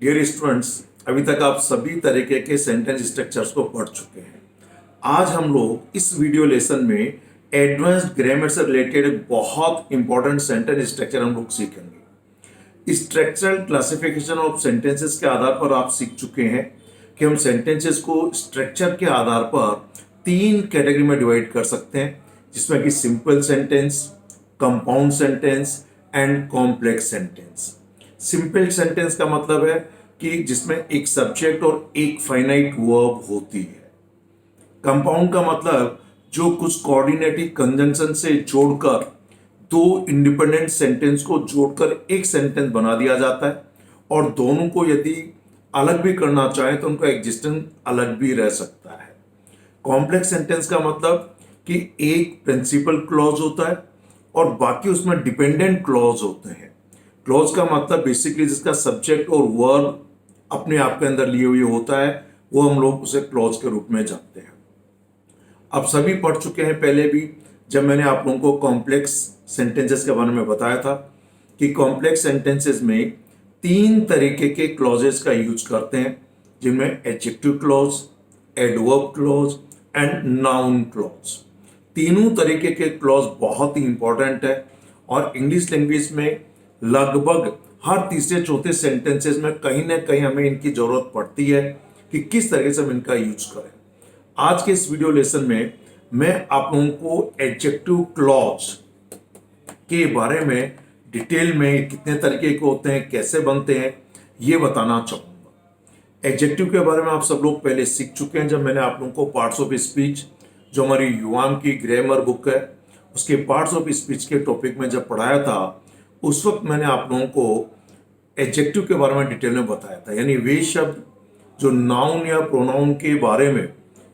Dear students, अभी तक आप सभी तरीके के सेंटेंस स्ट्रक्चर्स को पढ़ चुके हैं। आज हम लोग इस वीडियो लेसन में एडवांस्ड ग्रामर से रिलेटेड एक बहुत इंपॉर्टेंट सेंटेंस स्ट्रक्चर हम लोग सीखेंगे। स्ट्रक्चरल क्लासिफिकेशन ऑफ सेंटेंसेस के आधार पर आप सीख चुके हैं कि हम सेंटेंसेस को स्ट्रक्चर के आधार पर 3 कैटेगरी में डिवाइड कर सकते हैं, जिसमें कि simple sentence, compound sentence and complex sentence. Simple sentence का मतलब है कि जिसमें एक सब्जेक्ट और एक फाइनाइट वर्ब होती है। कंपाउंड का मतलब जो कुछ कोऑर्डिनेटिव कंजंक्शन से जोड़कर 2 इंडिपेंडेंट सेंटेंस को जोड़कर एक सेंटेंस बना दिया जाता है, और दोनों को यदि अलग भी करना चाहे तो उनका एग्जिस्टेंस अलग भी रह सकता है। कॉम्प्लेक्स सेंटेंस का मतलब कि एक प्रिंसिपल क्लॉज होता है और बाकी उसमें डिपेंडेंट क्लॉज होते हैं। क्लॉज का मतलब बेसिकली जिसका सब्जेक्ट और वर्ब अपने आप के अंदर लिए हुए होता है, वो हम लोग उसे क्लॉज के रूप में जानते हैं। आप सभी पढ़ चुके हैं पहले भी, जब मैंने आप लोगों को कॉम्प्लेक्स सेंटेंसेस के बारे में बताया था कि कॉम्प्लेक्स सेंटेंसेस में 3 तरीके के क्लॉजेस का यूज करते हैं, जिनमें adjective clause, adverb clause and noun clause. तीनों तरीके के क्लॉज बहुत ही इंपॉर्टेंट है और इंग्लिश लैंग्वेज में लगभग हर तीसरे चौथे सेंटेंसेस में कहीं ना कहीं हमें इनकी जरूरत पड़ती है कि किस तरह से हम इनका यूज करें। आज के इस वीडियो लेसन में मैं आप लोगों को एडजेक्टिव क्लॉज के बारे में डिटेल में कितने तरीके के होते हैं, कैसे बनते हैं, ये बताना चाहूंगा। एडजेक्टिव के बारे में आप सब लोग पहले सीख चुके हैं, जब मैंने आप लोगों को पार्ट्स ऑफ स्पीच, जो हमारी युवाम की ग्रामर बुक है, उसके पार्ट्स ऑफ स्पीच के टॉपिक में जब पढ़ाया था, उस वक्त मैंने आप लोगों को एडजेक्टिव के बारे में डिटेल में बताया था। यानी वे शब्द जो नाउन या प्रोनाउन के बारे में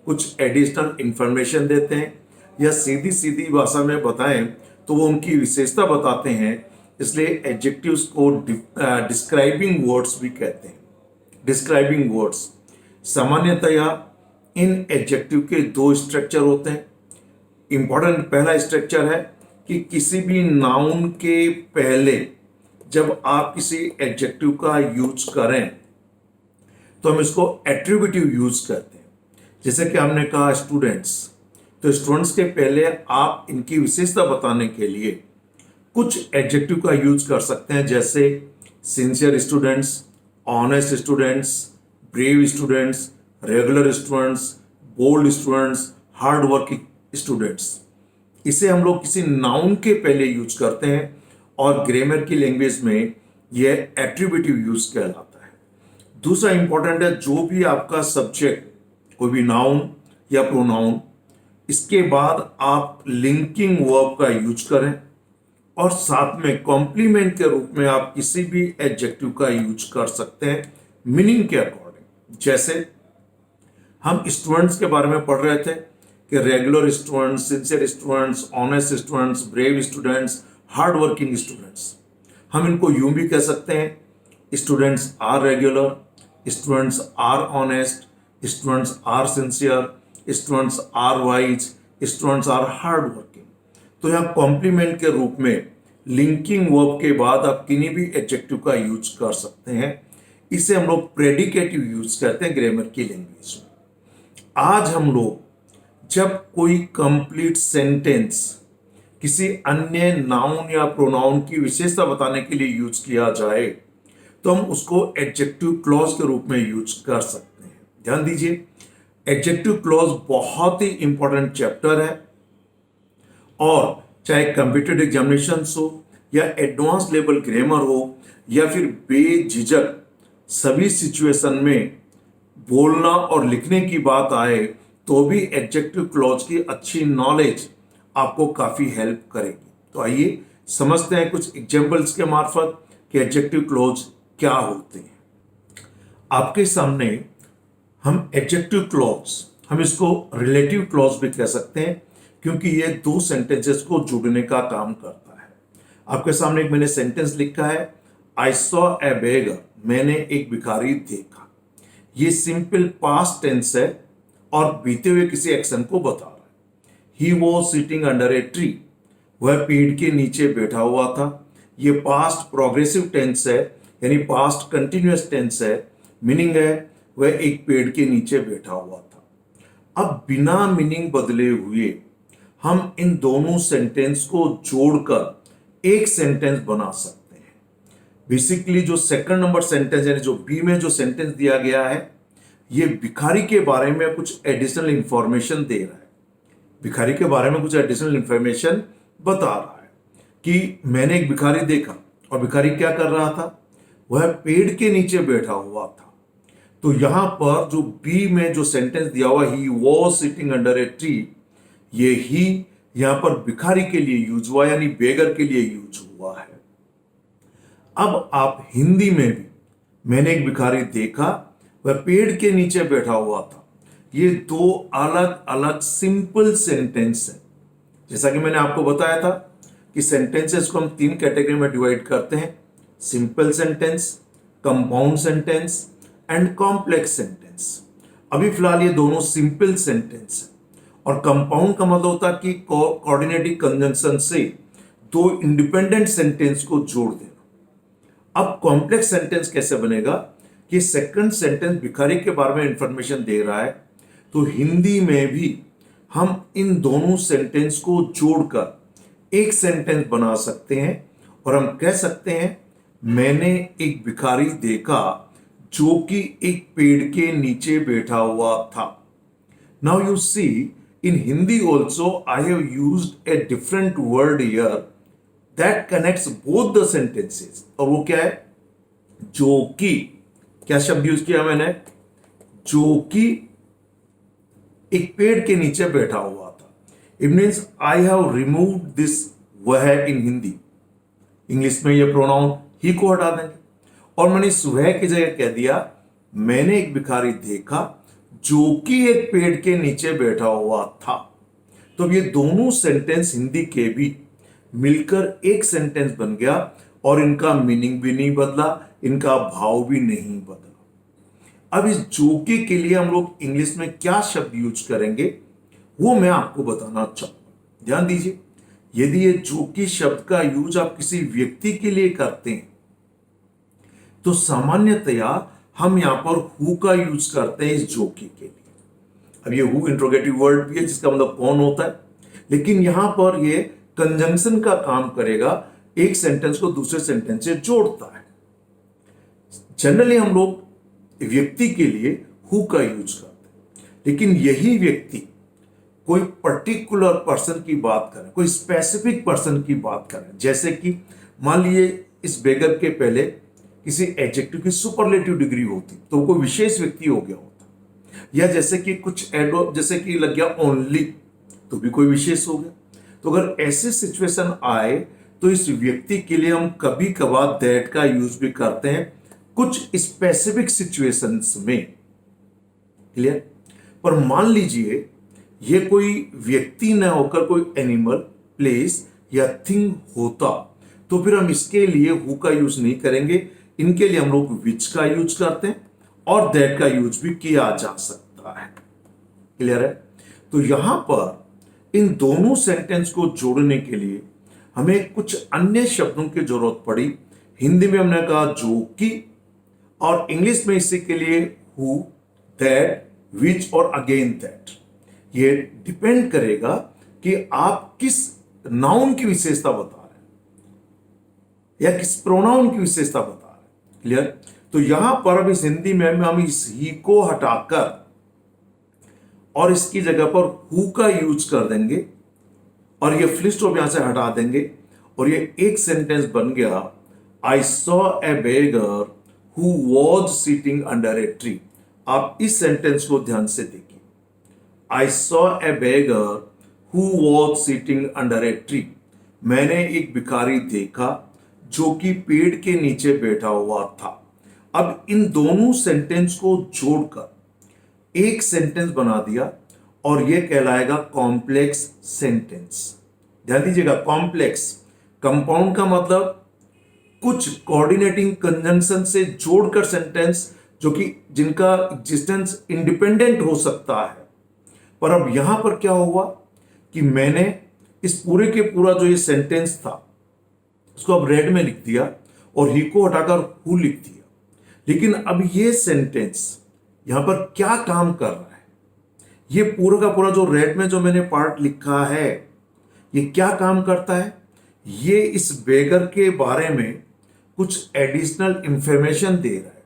कुछ एडिशनल इंफॉर्मेशन देते हैं या सीधी सीधी भाषा में बताएं तो वो उनकी विशेषता बताते हैं, इसलिए एडजेक्टिव्स को डिस्क्राइबिंग वर्ड्स भी कहते हैं। डिस्क्राइबिंग वर्ड्स सामान्यतया इन एडजेक्टिव के 2 स्ट्रक्चर होते हैं। इंपॉर्टेंट पहला स्ट्रक्चर है कि किसी भी नाउन के पहले जब आप किसी एडजेक्टिव का यूज करें तो हम इसको एट्रीब्यूटिव यूज करते हैं। जैसे कि हमने कहा स्टूडेंट्स, तो स्टूडेंट्स के पहले आप इनकी विशेषता बताने के लिए कुछ एडजेक्टिव का यूज कर सकते हैं, जैसे sincere students, honest students, brave students, regular students, bold students, hard working students. इसे हम लोग किसी नाउन के पहले यूज करते हैं और ग्रामर की लैंग्वेज में यह एट्रीब्यूटिव यूज कहलाता है। दूसरा इंपॉर्टेंट है, जो भी आपका सब्जेक्ट, कोई भी नाउन या प्रोनाउन, इसके बाद आप लिंकिंग वर्ब का यूज करें और साथ में कॉम्प्लीमेंट के रूप में आप किसी भी एडजेक्टिव का यूज कर सकते हैं मीनिंग के अकॉर्डिंग। जैसे हम स्टूडेंट्स के बारे में पढ़ रहे थे कि regular students, sincere students, honest students, brave students, hard working students. हम इनको यूं भी कह सकते हैं, students are regular, students are honest, students are sincere, students are wise, students are hard working. तो यहाँ कॉम्प्लीमेंट के रूप में लिंकिंग वर्ब के बाद आप किन्हीं भी एडजेक्टिव का यूज कर सकते हैं। इसे हम लोग प्रेडिकेटिव यूज करते हैं ग्रामर की लैंग्वेज में। आज हम लोग जब कोई कंप्लीट सेंटेंस किसी अन्य नाउन या प्रोनाउन की विशेषता बताने के लिए यूज किया जाए तो हम उसको एडजेक्टिव क्लॉज के रूप में यूज कर सकते हैं। ध्यान दीजिए, एडजेक्टिव क्लॉज बहुत ही इंपॉर्टेंट चैप्टर है और चाहे कंप्यूटर एग्जामिनेशन हो या एडवांस लेवल ग्रामर हो या फिर बेझिझक सभी सिचुएशन में बोलना और लिखने की बात आए तो भी एडजेक्टिव क्लॉज की अच्छी नॉलेज आपको काफी हेल्प करेगी। तो आइए समझते हैं कुछ एग्जांपल्स के मार्फत कि एडजेक्टिव क्लॉज क्या होते हैं। आपके सामने हम एडजेक्टिव क्लॉज, हम इसको रिलेटिव क्लॉज भी कह सकते हैं, क्योंकि ये 2 सेंटेंसेस को जोड़ने का काम करता है। आपके सामने एक मैंने सेंटेंस लिखा है, आई सॉ ए बेगर, मैंने एक भिखारी देखा। ये सिंपल पास्ट टेंस है और बीते हुए किसी एक्शन को बता रहा है। He was sitting under a tree, वह पेड़ के नीचे बैठा हुआ था। ये पास्ट प्रोग्रेसिव टेंस है, यानी पास्ट कंटिन्यूअस टेंस है, मीनिंग है वह एक पेड़ के नीचे बैठा हुआ था। अब बिना मीनिंग बदले हुए हम इन दोनों सेंटेंस को जोड़कर एक सेंटेंस बना सकते हैं। बेसिकली जो सेकंड नंबर सेंटेंस यानी जो बी में जो सेंटेंस दिया गया है, ये भिखारी के बारे में कुछ एडिशनल इंफॉर्मेशन दे रहा है। भिखारी के बारे में कुछ एडिशनल इंफॉर्मेशन बता रहा है कि मैंने एक भिखारी देखा, और भिखारी क्या कर रहा था, वह पेड़ के नीचे बैठा हुआ था। तो यहां पर जो बी में जो सेंटेंस दिया हुआ, he was sitting under a tree, ये ही यहां पर भिखारी के लिए यूज हुआ, यानी बेगर के लिए यूज हुआ है। अब आप हिंदी में भी मैंने एक भिखारी देखा, वह पेड़ के नीचे बैठा हुआ था, ये दो अलग अलग सिंपल सेंटेंस है। जैसा कि मैंने आपको बताया था कि सेंटेंसेस को हम तीन कैटेगरी में डिवाइड करते हैं, simple sentence, compound sentence and complex sentence. अभी फिलहाल ये दोनों सिंपल सेंटेंस है, और कंपाउंड का मतलब होता है कि कोऑर्डिनेटिंग कंजंक्शन से दो इंडिपेंडेंट सेंटेंस को जोड़ देना। अब कॉम्प्लेक्स सेंटेंस कैसे बनेगा कि सेकंड सेंटेंस भिखारी के बारे में इंफॉर्मेशन दे रहा है, तो हिंदी में भी हम इन दोनों सेंटेंस को जोड़कर एक सेंटेंस बना सकते हैं, और हम कह सकते हैं मैंने एक भिखारी देखा जो कि एक पेड़ के नीचे बैठा हुआ था। Now you see, in Hindi also I have used a different word here that connects both the sentences, और वो क्या है, जो कि, क्या शब्द यूज किया मैंने, जो कि एक पेड़ के नीचे बैठा हुआ था। It means I have removed this वह इन हिंदी। इंग्लिश में ये प्रोनाउन ही को हटा देंगे, और मैंने इस वह की जगह कह दिया मैंने एक भिखारी देखा जो कि एक पेड़ के नीचे बैठा हुआ था। तो अब ये दोनों सेंटेंस हिंदी के भी मिलकर एक सेंटेंस बन गया, और इनका मीनिंग भी नहीं बदला, इनका भाव भी नहीं बदला। अब इस जोके के लिए हम लोग इंग्लिश में क्या शब्द यूज करेंगे वो मैं आपको बताना चाहूंगा। ध्यान दीजिए, यदि ये जोकी शब्द का यूज आप किसी व्यक्ति के लिए करते हैं तो सामान्यतया हम यहां पर हु का यूज करते हैं इस जोकी के लिए। अब ये हु इंट्रोगेटिव वर्ड भी है जिसका मतलब कौन होता है, लेकिन यहां पर ये कंजंक्शन का काम करेगा, एक सेंटेंस को दूसरे सेंटेंस से जोड़ता है। जनरली हम लोग व्यक्ति के लिए हु का यूज करते हैं, लेकिन यही व्यक्ति कोई पर्टिकुलर पर्सन की बात करें, कोई स्पेसिफिक पर्सन की बात करें, जैसे कि मान लीजिए इस बेगर के पहले किसी एडजेक्टिव की सुपरलेटिव डिग्री होती तो कोई विशेष व्यक्ति हो गया होता, या जैसे कि कुछ एडवर्ब जैसे कि लग गया ओनली तो भी कोई विशेष हो गया। तो अगर ऐसी सिचुएशन आए तो इस व्यक्ति के लिए हम कभी कभार दैट का यूज भी करते हैं कुछ स्पेसिफिक सिचुएशंस में। क्लियर? पर मान लीजिए ये कोई व्यक्ति न होकर कोई एनिमल, प्लेस या थिंग होता तो फिर हम इसके लिए हु का यूज नहीं करेंगे, इनके लिए हम लोग विच का यूज करते हैं, और दैट का यूज भी किया जा सकता है। क्लियर है? तो यहां पर इन दोनों सेंटेंस को जोड़ने के लिए हमें कुछ अन्य शब्दों की जरूरत पड़ी। हिंदी में हमने कहा जो कि, और इंग्लिश में इसी के लिए हु, दैट, विच और अगेन दैट। ये डिपेंड करेगा कि आप किस नाउन की विशेषता बता रहे हैं या किस प्रोनाउन की विशेषता बता रहे हैं। क्लियर? तो यहां पर अब इस हिंदी में हम इस ही को हटाकर और इसकी जगह पर हु का यूज कर देंगे, और ये फुल स्टॉप यहां से हटा देंगे, और ये एक सेंटेंस बन गया, आई saw a beggar who was sitting under a tree. आप इस सेंटेंस को ध्यान से देखिए, आई saw a beggar who was sitting under a tree. मैंने एक भिखारी देखा जो कि पेड़ के नीचे बैठा हुआ था। अब इन दोनों सेंटेंस को जोड़कर एक सेंटेंस बना दिया, और यह कहलाएगा कॉम्प्लेक्स सेंटेंस। ध्यान दीजिएगा, कॉम्प्लेक्स, कंपाउंड का मतलब कुछ कोऑर्डिनेटिंग कंजंक्शन से जोड़कर सेंटेंस जो कि जिनका एग्जिस्टेंस इंडिपेंडेंट हो सकता है। पर अब यहां पर क्या हुआ कि मैंने इस पूरे के पूरा जो ये सेंटेंस था उसको अब रेड में लिख दिया, और ही को हटाकर हु लिख दिया। लेकिन अब ये सेंटेंस यहां पर क्या काम कर रहा है? ये पूरा का पूरा जो रेड में जो मैंने पार्ट लिखा है, ये क्या काम करता है? ये इस बेगर के बारे में कुछ एडिशनल इंफॉर्मेशन दे रहा है,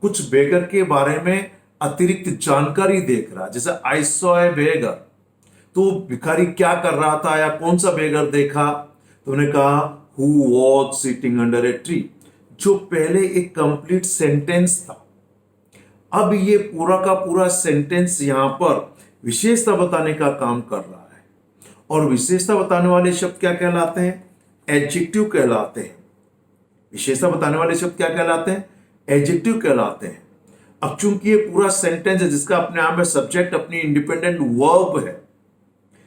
कुछ बेगर के बारे में अतिरिक्त जानकारी देख रहा है। जैसे आई सॉ ए बेगर, तो भिखारी क्या कर रहा था या कौन सा बेगर देखा? तो उन्होंने कहा who was sitting under a tree, जो पहले एक कंप्लीट सेंटेंस था। अब ये पूरा का पूरा सेंटेंस यहां पर विशेषता बताने का काम कर रहा है। और विशेषता बताने वाले शब्द क्या कहलाते हैं? एडजेक्टिव कहलाते हैं। विशेषता बताने वाले शब्द क्या कहलाते हैं? एडजेक्टिव कहलाते हैं। अब चूंकि ये पूरा सेंटेंस है जिसका अपने आप में सब्जेक्ट अपनी इंडिपेंडेंट वर्ब है,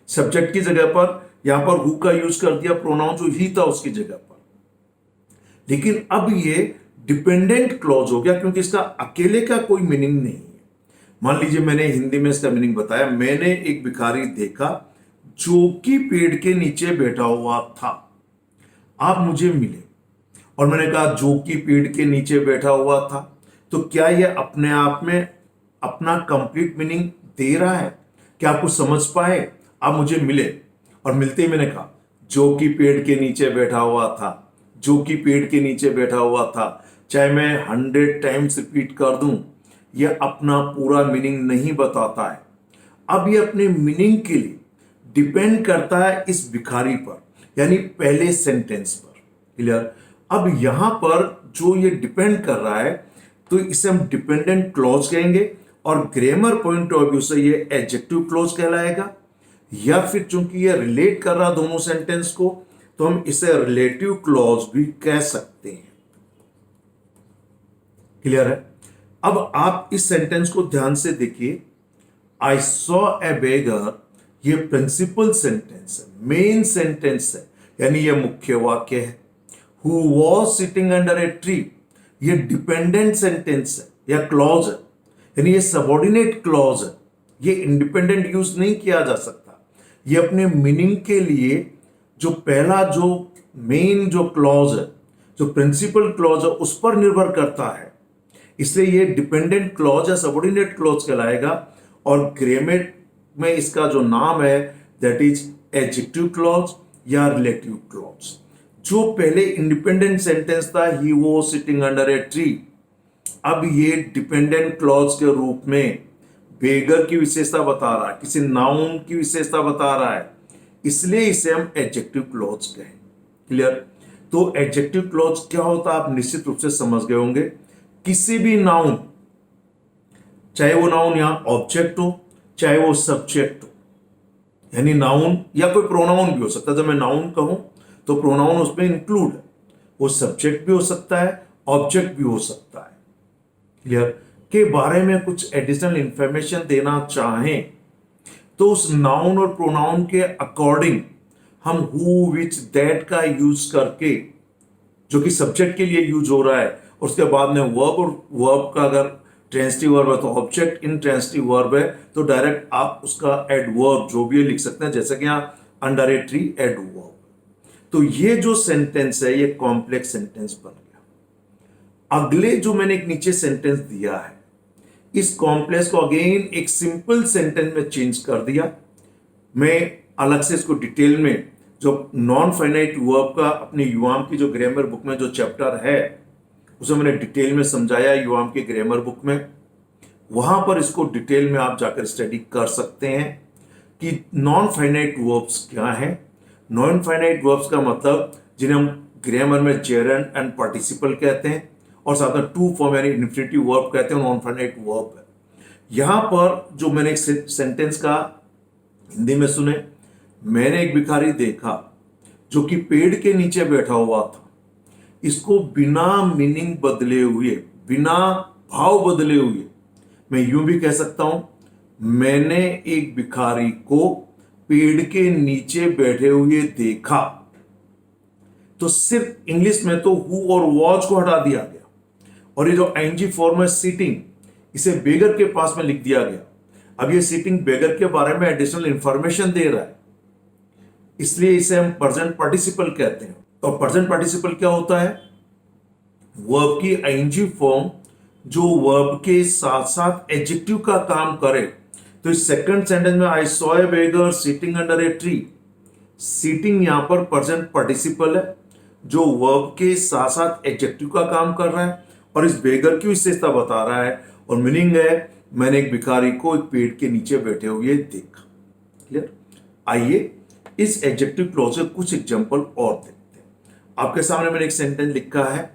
सब्जेक्ट की जगह पर यहां पर हु का यूज कर दिया, प्रोनाउन जो ही था उसकी जगह पर। लेकिन अब ये डिपेंडेंट क्लॉज हो गया क्योंकि इसका अकेले का कोई मीनिंग नहीं है। मान लीजिए मैंने हिंदी में इसका मीनिंग बताया, मैंने एक भिखारी देखा जो कि पेड़ के नीचे बैठा हुआ था। आप मुझे मिले और मैंने कहा जो कि पेड़ के नीचे बैठा हुआ था, तो क्या यह अपने आप में अपना कंप्लीट मीनिंग दे रहा है? क्या आप कुछ समझ पाए? आप मुझे मिले और मिलते ही मैंने कहा जो कि पेड़ के नीचे बैठा हुआ था, जो कि पेड़ के नीचे बैठा हुआ था, चाहे मैं 100 टाइम्स रिपीट कर दूं, यह अपना पूरा मीनिंग नहीं बताता है। अब यह अपने मीनिंग के लिए डिपेंड करता है इस भिखारी पर, यानी पहले सेंटेंस पर। क्लियर? अब यहां पर जो ये डिपेंड कर रहा है, तो इसे हम डिपेंडेंट क्लॉज कहेंगे और ग्रामर पॉइंट ऑफ व्यू से ये एडजेक्टिव क्लॉज कहलाएगा। या फिर चूंकि ये रिलेट कर रहा दोनों सेंटेंस को, तो हम इसे रिलेटिव क्लॉज भी कह सकते हैं। क्लियर है? अब आप इस सेंटेंस को ध्यान से देखिए। आई सॉ ए बेगर, ये प्रिंसिपल सेंटेंस है, मेन सेंटेंस है, यानी ये मुख्य वाक्य है। Who was sitting under a tree, ये डिपेंडेंट सेंटेंस है या क्लॉज है, यानी ये सबऑर्डिनेट क्लॉज है। ये इंडिपेंडेंट यूज नहीं किया जा सकता। ये अपने मीनिंग के लिए जो पहला जो मेन जो क्लॉज है, जो प्रिंसिपल क्लॉज है, उस पर निर्भर करता है। इसलिए ये डिपेंडेंट क्लॉज या सबऑर्डिनेट क्लॉज कहलाएगा। और ग्रामर में इसका जो नाम है दैट इज एडजेक्टिव क्लॉज या रिलेटिव क्लॉज। जो पहले इंडिपेंडेंट सेंटेंस था he was sitting under a tree, अब ये डिपेंडेंट क्लॉज के रूप में बेगर की विशेषता बता रहा है, किसी नाउन की विशेषता बता रहा है, इसलिए इसे हम एडजेक्टिव क्लॉज कहें। क्लियर? तो एडजेक्टिव क्लॉज क्या होता है आप निश्चित रूप से समझ गए होंगे। किसी भी नाउन, चाहे वो नाउन यहां ऑब्जेक्ट हो, चाहे वो सब्जेक्ट हो, यानी नाउन या कोई प्रोनाउन भी हो सकता है। जब मैं नाउन कहूं तो प्रोनाउन उसमें इंक्लूड है, वो सब्जेक्ट भी हो सकता है, ऑब्जेक्ट भी हो सकता है। क्लियर? के बारे में कुछ एडिशनल इंफॉर्मेशन देना चाहें तो उस नाउन और प्रोनाउन के अकॉर्डिंग हम हु, विच, दैट का यूज करके, जो कि सब्जेक्ट के लिए यूज हो रहा है, और उसके बाद में वर्ब, और वर्ब का अगर ट्रांजिटिव वर्ब है तो ऑब्जेक्ट इन ट्रांजिटिव वर्ब है तो डायरेक्ट आप उसका एडवर्ब जो भी लिख सकते हैं, जैसे कि यहां अंडर ए ट्री एडवर्ब। तो ये जो सेंटेंस है ये कॉम्प्लेक्स सेंटेंस बन गया। अगले जो मैंने एक नीचे सेंटेंस दिया है, इस कॉम्प्लेक्स को अगेन एक सिंपल सेंटेंस में चेंज कर दिया। मैं अलग से इसको डिटेल में जो नॉन फाइनाइट वर्ब का अपनी युवाम की जो ग्रामर बुक में जो चैप्टर है उसे मैंने डिटेल में समझाया युवाम की ग्रामर बुक में। वहां पर इसको डिटेल में आप जाकर स्टडी कर सकते हैं कि नॉन फाइनाइट वर्ब्स क्या है। नॉन फाइनाइट वर्ब्स का मतलब जिन्हें हम ग्रामर में जेरेंड एंड पार्टिसिपल कहते हैं और साथ में टू फॉर्म यानी इन्फिनिटिव वर्ब कहते हैं, नॉन फाइनाइट वर्ब है। यहां पर जो मैंने एक सेंटेंस का हिंदी में सुने, मैंने एक भिखारी देखा जो कि पेड़ के नीचे बैठा हुआ था, इसको बिना मीनिंग बदले हुए, बिना भाव बदले हुए मैं यूं भी कह सकता हूं, मैंने एक भिखारी को पेड़ के नीचे बैठे हुए देखा। तो सिर्फ इंग्लिश में तो हु और वॉच को हटा दिया गया और ये जो आईएनजी फॉर्म है सिटिंग, इसे बेगर के पास में लिख दिया गया। अब ये सिटिंग बेगर के बारे में एडिशनल इंफॉर्मेशन दे रहा है, इसलिए इसे हम प्रेजेंट पार्टिसिपल कहते हैं। और प्रेजेंट पार्टिसिपल क्या होता है? वर्ब की आईएनजी फॉर्म जो वर्ब के साथ साथ एडजेक्टिव का काम करे, तो इस सेकंड सेंटेंस में I saw a beggar sitting under a tree, sitting यहां पर प्रेजेंट पार्टिसिपल है जो वर्ब के साथ साथ एडजेक्टिव का काम कर रहा है और इस बेगर की विशेषता बता रहा है और मीनिंग है मैंने एक भिखारी को एक पेड़ के नीचे बैठे हुए देखा। क्लियर? आइए इस एडजेक्टिव क्लॉज के कुछ एग्जांपल और देखते हैं। आपके सामने मैंने एक सेंटेंस लिखा है,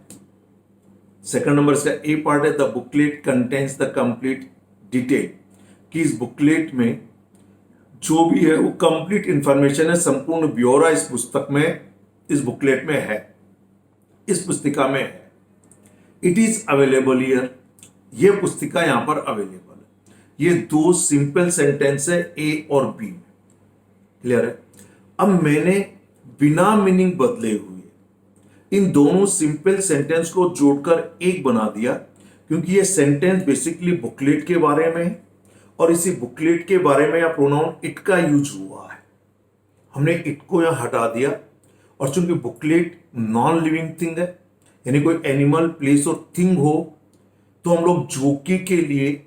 सेकंड नंबर इसका ए पार्ट है, the booklet contains the complete detail, कि इस बुकलेट में जो भी है वो कंप्लीट इंफॉर्मेशन है, संपूर्ण ब्यौरा इस पुस्तक में, इस बुकलेट में है, इस पुस्तिका में है। इट इज अवेलेबल हियर, ये पुस्तिका यहां पर अवेलेबल है। ये दो सिंपल सेंटेंस है ए और बी में। क्लियर है? अब मैंने बिना मीनिंग बदले हुए इन दोनों सिंपल सेंटेंस को जोड़कर एक बना दिया, क्योंकि ये सेंटेंस बेसिकली बुकलेट के बारे में है और इसी बुकलेट के बारे में या प्रोनाउन इट का यूज हुआ है। हमने इट को यहां हटा दिया और चूंकि बुकलेट नॉन लिविंग थिंग है, यानी कोई एनिमल, प्लेस और थिंग हो, तो हम लोग जोकी के लिए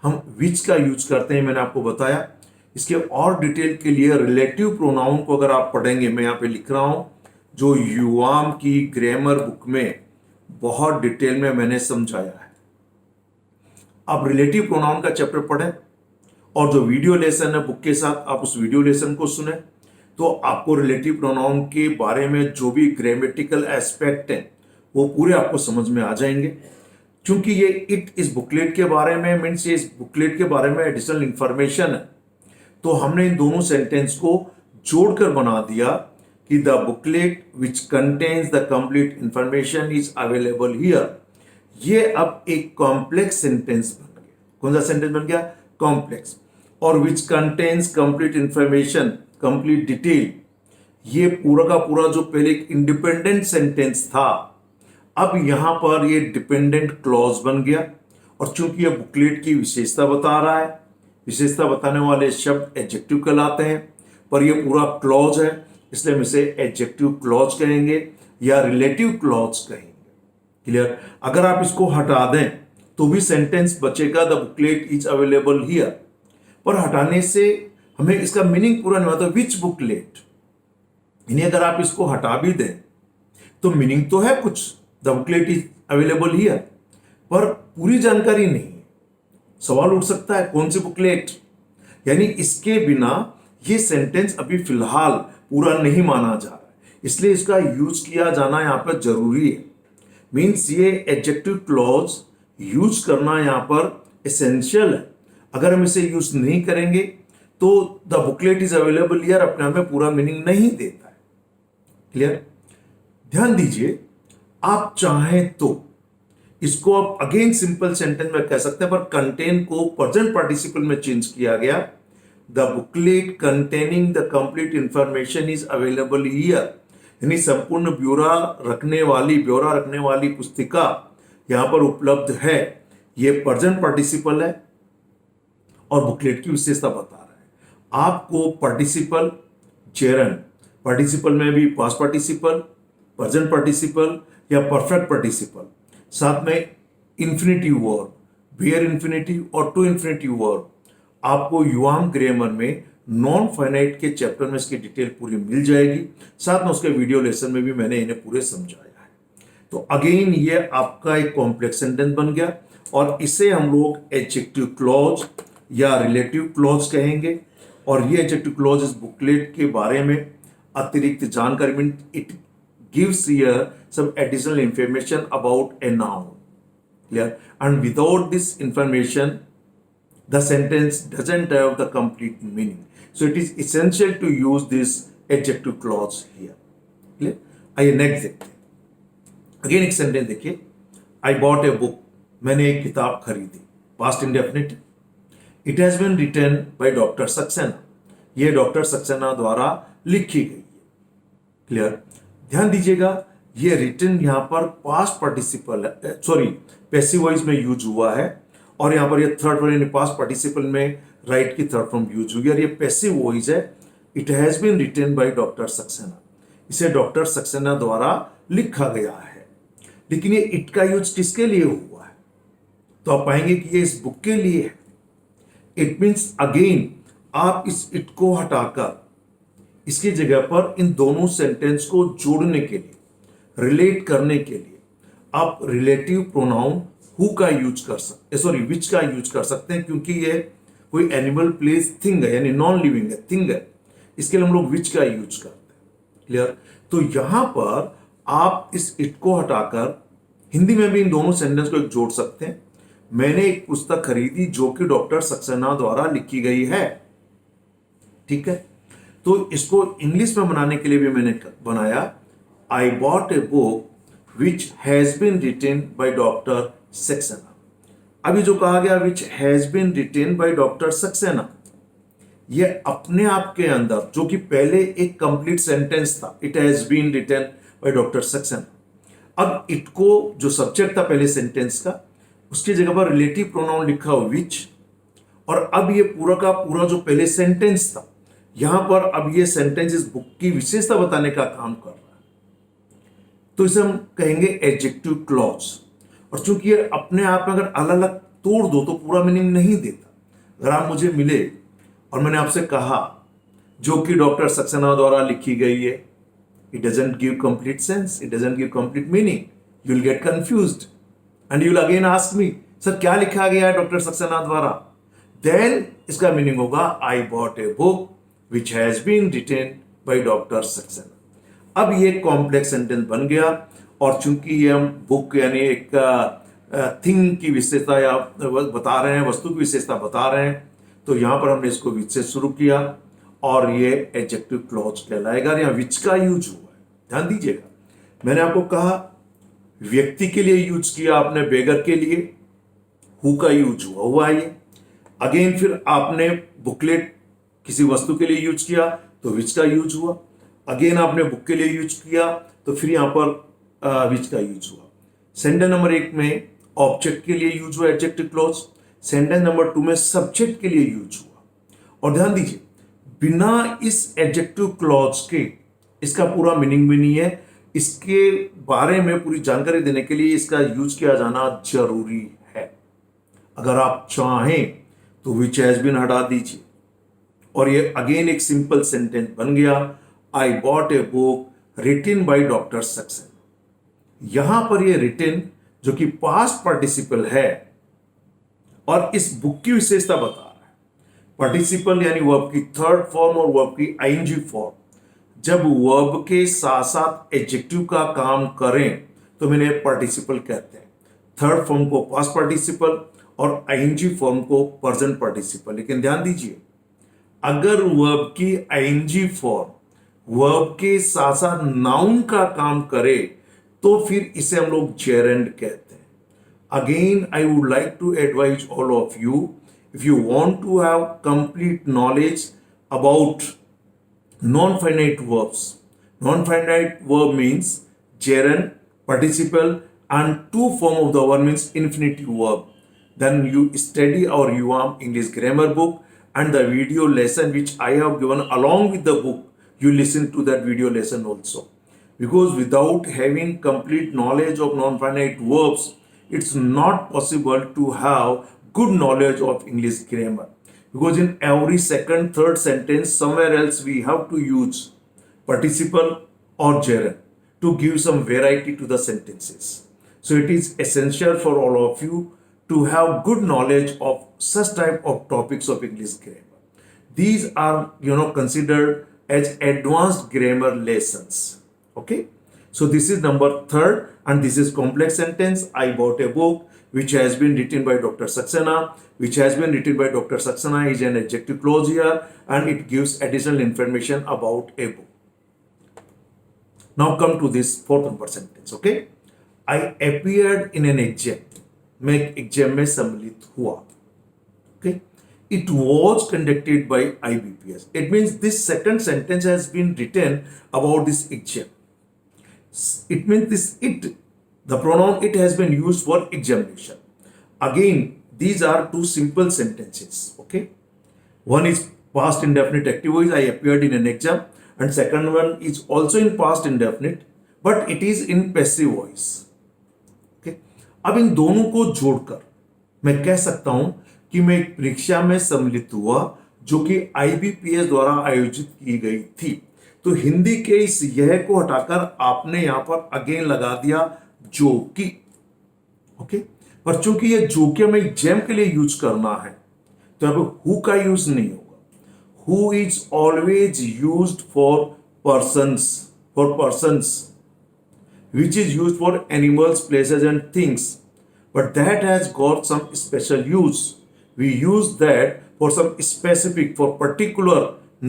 हम विच का यूज करते हैं, मैंने आपको बताया। इसके और डिटेल के लिए रिलेटिव प्रोनाउन को अगर आप पढ़ेंगे, मैं यहां पे लिख रहा हूं, जो युवाम की ग्रामर बुक में बहुत डिटेल में मैंने समझाया है। आप रिलेटिव प्रोनाउन का चैप्टर पढ़ें और जो वीडियो लेसन है बुक के साथ आप उस वीडियो लेसन को सुने, तो आपको रिलेटिव प्रोनाउन के बारे में जो भी ग्रामेटिकल एस्पेक्ट है वो पूरे आपको समझ में आ जाएंगे। क्योंकि ये इट इस बुकलेट के बारे में मीन्स ये इस बुकलेट के बारे में एडिशनल इंफॉर्मेशन है, तो हमने इन दोनों सेंटेंस को जोड़कर बना दिया कि the booklet which contains the complete information is available here. ये अब एक कॉम्प्लेक्स सेंटेंस बन गया। कौन सा सेंटेंस बन गया? कॉम्प्लेक्स। और which contains complete information, complete detail, ये पूरा का पूरा जो पहले एक इंडिपेंडेंट सेंटेंस था, अब यहां पर ये डिपेंडेंट क्लॉज बन गया। और चूंकि ये बुकलेट की विशेषता बता रहा है, विशेषता बताने वाले शब्द एडजेक्टिव कहलाते हैं, पर ये पूरा क्लॉज है, इसलिए हम इसे एडजेक्टिव क्लॉज कहेंगे या रिलेटिव क्लॉज कहेंगे। क्लियर? अगर आप इसको हटा दें तो भी सेंटेंस बचेगा, the booklet is available here, पर हटाने से हमें इसका मीनिंग पूरा नहीं होता। विच बुकलेट, इन्हें अगर आप इसको हटा भी दें तो मीनिंग तो है कुछ, the booklet is available here, पर पूरी जानकारी नहीं है। सवाल उठ सकता है कौन सी बुकलेट, यानी इसके बिना ये सेंटेंस अभी फिलहाल पूरा नहीं माना जा रहा है, इसलिए इसका यूज किया जाना यहां पर जरूरी है। मीन्स ये एडजेक्टिव क्लॉज यूज करना यहां पर एसेंशियल है। अगर हम इसे यूज नहीं करेंगे तो the booklet is available here अपने आप में पूरा मीनिंग नहीं देता है। क्लियर? ध्यान दीजिए, आप चाहें तो इसको आप अगेन सिंपल सेंटेंस में कह सकते हैं, पर कंटेन को प्रेजेंट पार्टिसिपल में चेंज किया गया। The booklet containing the complete information is available here, यानी संपूर्ण ब्यौरा रखने वाली पुस्तिका यहां पर उपलब्ध है। यह प्रेजेंट पार्टिसिपल है और बुकलेट की विशेषता बता रहा है। आपको पार्टिसिपल चेरन, पार्टिसिपल में भी पास्ट पार्टिसिपल, प्रेजेंट पार्टिसिपल या परफेक्ट पार्टिसिपल, साथ में इंफिनिटिव वर्ब, वेयर इंफिनिटिव और टू इंफिनिटिव वर्ब, आपको युवाम ग्रामर में नॉन फाइनाइट के चैप्टर में इसकी डिटेल पूरी मिल जाएगी। साथ में उसके वीडियो लेसन में भी मैंने इन्हें पूरे समझाया है। तो अगेन ये आपका एक कॉम्प्लेक्स सेंटेंस बन गया और इसे हम लोग एडजेक्टिव क्लॉज या रिलेटिव क्लॉज कहेंगे। और ये एडजेक्टिव क्लॉज इस बुकलेट के बारे में अतिरिक्त जानकारी, mean it gives here some additional information about a noun. Clear? And without this information the sentence doesn't have the complete meaning, so it is essential to use this adjective clause here. Clear? आइए next देखते हैं। Again एक sentence देखिए, आई bought a book, मैंने एक किताब खरीदी, past indefinite. It has been written by doctor Saxena, यह डॉक्टर सक्सेना द्वारा लिखी गई है। क्लियर? ध्यान दीजिएगा, ये रिटन यहां पर पास्ट पार्टिसिपल है, सॉरी पैसिव वॉइस में यूज हुआ है, और यहां पर ये थर्ड फॉर्म यानी पास्ट पार्टिसिपल में राइट की थर्ड फॉर्म यूज हुई है और ये पैसिव वॉइस है। It has been written by doctor Saxena, इसे डॉक्टर सक्सेना द्वारा लिखा गया है। लेकिन ये इट का यूज किसके लिए हुआ है? तो आप पाएंगे कि ये इस बुक के लिए है। इट मीन्स अगेन आप इस इट को हटाकर इसकी जगह पर इन दोनों सेंटेंस को जोड़ने के लिए, रिलेट करने के लिए आप रिलेटिव प्रोनाउन हु का यूज कर सकते, सॉरी विच का यूज कर सकते हैं, क्योंकि ये कोई एनिमल, प्लेस, थिंग है, यानी नॉन लिविंग है, थिंग है, इसके लिए हम लोग विच का यूज करते हैं। क्लियर? तो यहां पर आप इस इट को हटाकर हिंदी में भी इन दोनों सेंटेंस को एक जोड़ सकते हैं। मैंने एक पुस्तक खरीदी जो कि डॉक्टर सक्सेना द्वारा लिखी गई है। ठीक है, तो इसको इंग्लिश में बनाने के लिए भी मैंने बनाया, I bought a book which has been written by doctor Saxena. अभी जो कहा गया which has been written by doctor Saxena, ये अपने आप के अंदर जो कि पहले एक कंप्लीट सेंटेंस था, it has been written by doctor Saxena, अब इट को जो सब्जेक्ट था पहले सेंटेंस का, उसकी जगह पर रिलेटिव प्रोनाउन लिखा हो विच, और अब ये पूरा का पूरा जो पहले सेंटेंस था, यहां पर अब ये सेंटेंस इस बुक की विशेषता बताने का काम कर रहा है, तो इसे हम कहेंगे एडजेक्टिव क्लॉज। और चूंकि ये अपने आप में अगर अलग अलग तोड़ दो तो पूरा मीनिंग नहीं देता। अगर आप मुझे मिले और मैंने आपसे कहा जो कि डॉक्टर सक्सेना द्वारा लिखी गई है, it doesn't give complete sense, it doesn't give complete meaning, you'll get confused and you'll again ask me, sir क्या लिखा गया है डॉक्टर सक्सेना द्वारा? देन इसका मीनिंग होगा I bought a book which has been written by doctor Saxena. अब ये complex sentence बन गया, और चूंकि ये हम बुक यानी एक थिंग की विशेषता या बता रहे हैं, वस्तु की विशेषता बता रहे हैं, तो यहां पर हमने इसको विच से शुरू किया और ये एडजेक्टिव क्लॉज कहलाएगा। यहाँ विच का यूज हुआ है, ध्यान दीजिएगा। मैंने आपको कहा व्यक्ति के लिए यूज किया आपने, बेगर के लिए हु का यूज हुआ है ये। अगेन फिर आपने बुकलेट किसी वस्तु के लिए यूज किया तो विच का यूज हुआ। अगेन आपने बुक के लिए यूज किया तो फिर यहां पर विच का यूज हुआ। सेंटेंस नंबर 1 में ऑब्जेक्ट के लिए यूज हुआ एडजेक्टिव क्लॉज, सेंटेंस नंबर 2 में सब्जेक्ट के लिए यूज हुआ। और ध्यान दीजिए, बिना इस एडजेक्टिव क्लॉज के इसका पूरा मीनिंग भी नहीं है। इसके बारे में पूरी जानकारी देने के लिए इसका यूज किया जाना जरूरी है। अगर आप चाहें तो विच हैज बीन हटा दीजिए और ये अगेन एक सिंपल सेंटेंस बन गया, I bought a book written by doctor Saxena. यहां पर ये रिटन जो कि पास्ट पार्टिसिपल है और इस बुक की विशेषता बता रहा है। पार्टिसिपल यानी वर्ब की थर्ड फॉर्म और वर्ब की आईएनजी फॉर्म, जब वर्ब के साथ साथ एडजेक्टिव का काम करें तो मैंने पार्टिसिपल कहते हैं। थर्ड फॉर्म को पास्ट पार्टिसिपल और आईएनजी फॉर्म को प्रेजेंट पार्टिसिपल। लेकिन ध्यान दीजिए, अगर वर्ब की आईएनजी फॉर्म वर्ब के साथ साथ नाउन का काम करे तो फिर इसे हम लोग जेरेंड कहते हैं। Again I would like to advise all of you, if you want to have complete knowledge about non-finite verbs. Non-finite verb means gerund, participle, and two form of the word means infinitive verb. Then you study our UAM English grammar book and the video lesson which I have given along with the book. You listen to that video lesson also. Because without having complete knowledge of non-finite verbs, it's not possible to have good knowledge of English grammar. Because in every second, third sentence, somewhere else we have to use participle or gerund to give some variety to the sentences. So it is essential for all of you to have good knowledge of such type of topics of English grammar. These are, considered as advanced grammar lessons. Okay. So this is number 3rd, and this is complex sentence. I bought a book which has been written by Dr. Saxena. Which has been written by Dr. Saxena is an adjective clause here, and it gives additional information about a book. Now come to this 4th number sentence. Okay, I appeared in an exam. मैं एक exam में सम्मिलित हुआ. Okay, it was conducted by IBPS. It means this second sentence has been written about this exam. It means the pronoun it has been used for examination. Again, these are two simple sentences. Okay, one is past indefinite active voice, I appeared in an exam, and second one is also in past indefinite, but it is in passive voice. अब इन दोनों को जोड़कर मैं कह सकता हूं कि मैं एक परीक्षा में सम्मिलित हुआ जो कि आईबीपीएस द्वारा आयोजित की गई थी। तो हिंदी के इस यह को हटाकर आपने यहां पर अगेन लगा दिया जो कि। ओके, पर चूंकि ये जो कि हमें एग्जाम के लिए यूज करना है तो अब हु का यूज नहीं होगा। Who is always used for persons which is used for animals, places, and things. But that has got some special use. We use that for some specific, for particular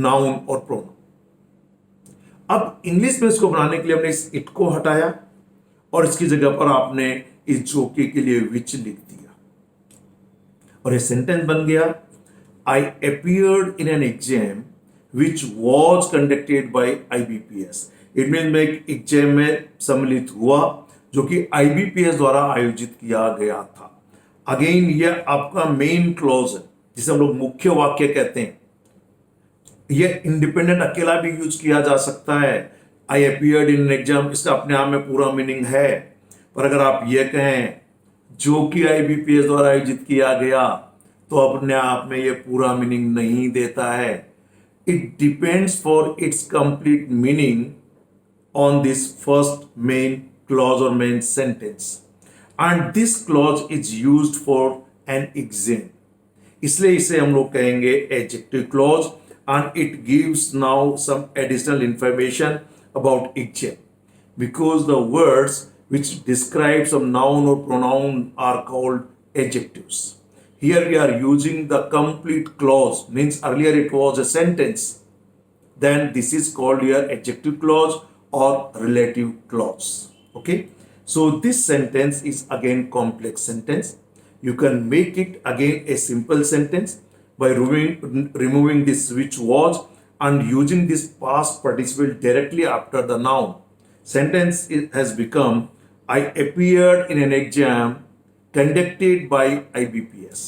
noun or pronoun. अब English में इसको बनाने के लिए हमने इस it को हटाया और इसकी जगह पर आपने इस जोके के लिए विच लिख दिया और ये सेंटेंस बन गया, I appeared in an exam which was conducted by IBPS. It mean मैं एक एग्जाम में सम्मिलित हुआ जो कि आईबीपीएस द्वारा आयोजित किया गया था। अगेन ये आपका मेन क्लॉज है जिसे हम लोग मुख्य वाक्य कहते हैं। ये इंडिपेंडेंट अकेला भी यूज किया जा सकता है। आई अपीयर्ड इन एग्जाम, इसका अपने आप में पूरा मीनिंग है, पर अगर आप ये कहें जो कि आईबीपीएस द्वारा आयोजित किया गया तो अपने आप में ये पूरा मीनिंग नहीं देता है। It depends for its complete meaning on this first main clause or main sentence, and this clause is used for an exam, इसलिए इसे हम लोग कहेंगे adjective clause, and it gives now some additional information about exam because the words which describe some noun or pronoun are called adjectives. Here we are using the complete clause, means earlier it was a sentence, then this is called here adjective clause or relative clause. Okay, so this sentence is again complex sentence. You can make it again a simple sentence by removing this which was and using this past participle directly after the noun. Sentence has become I appeared in an exam conducted by IBPS.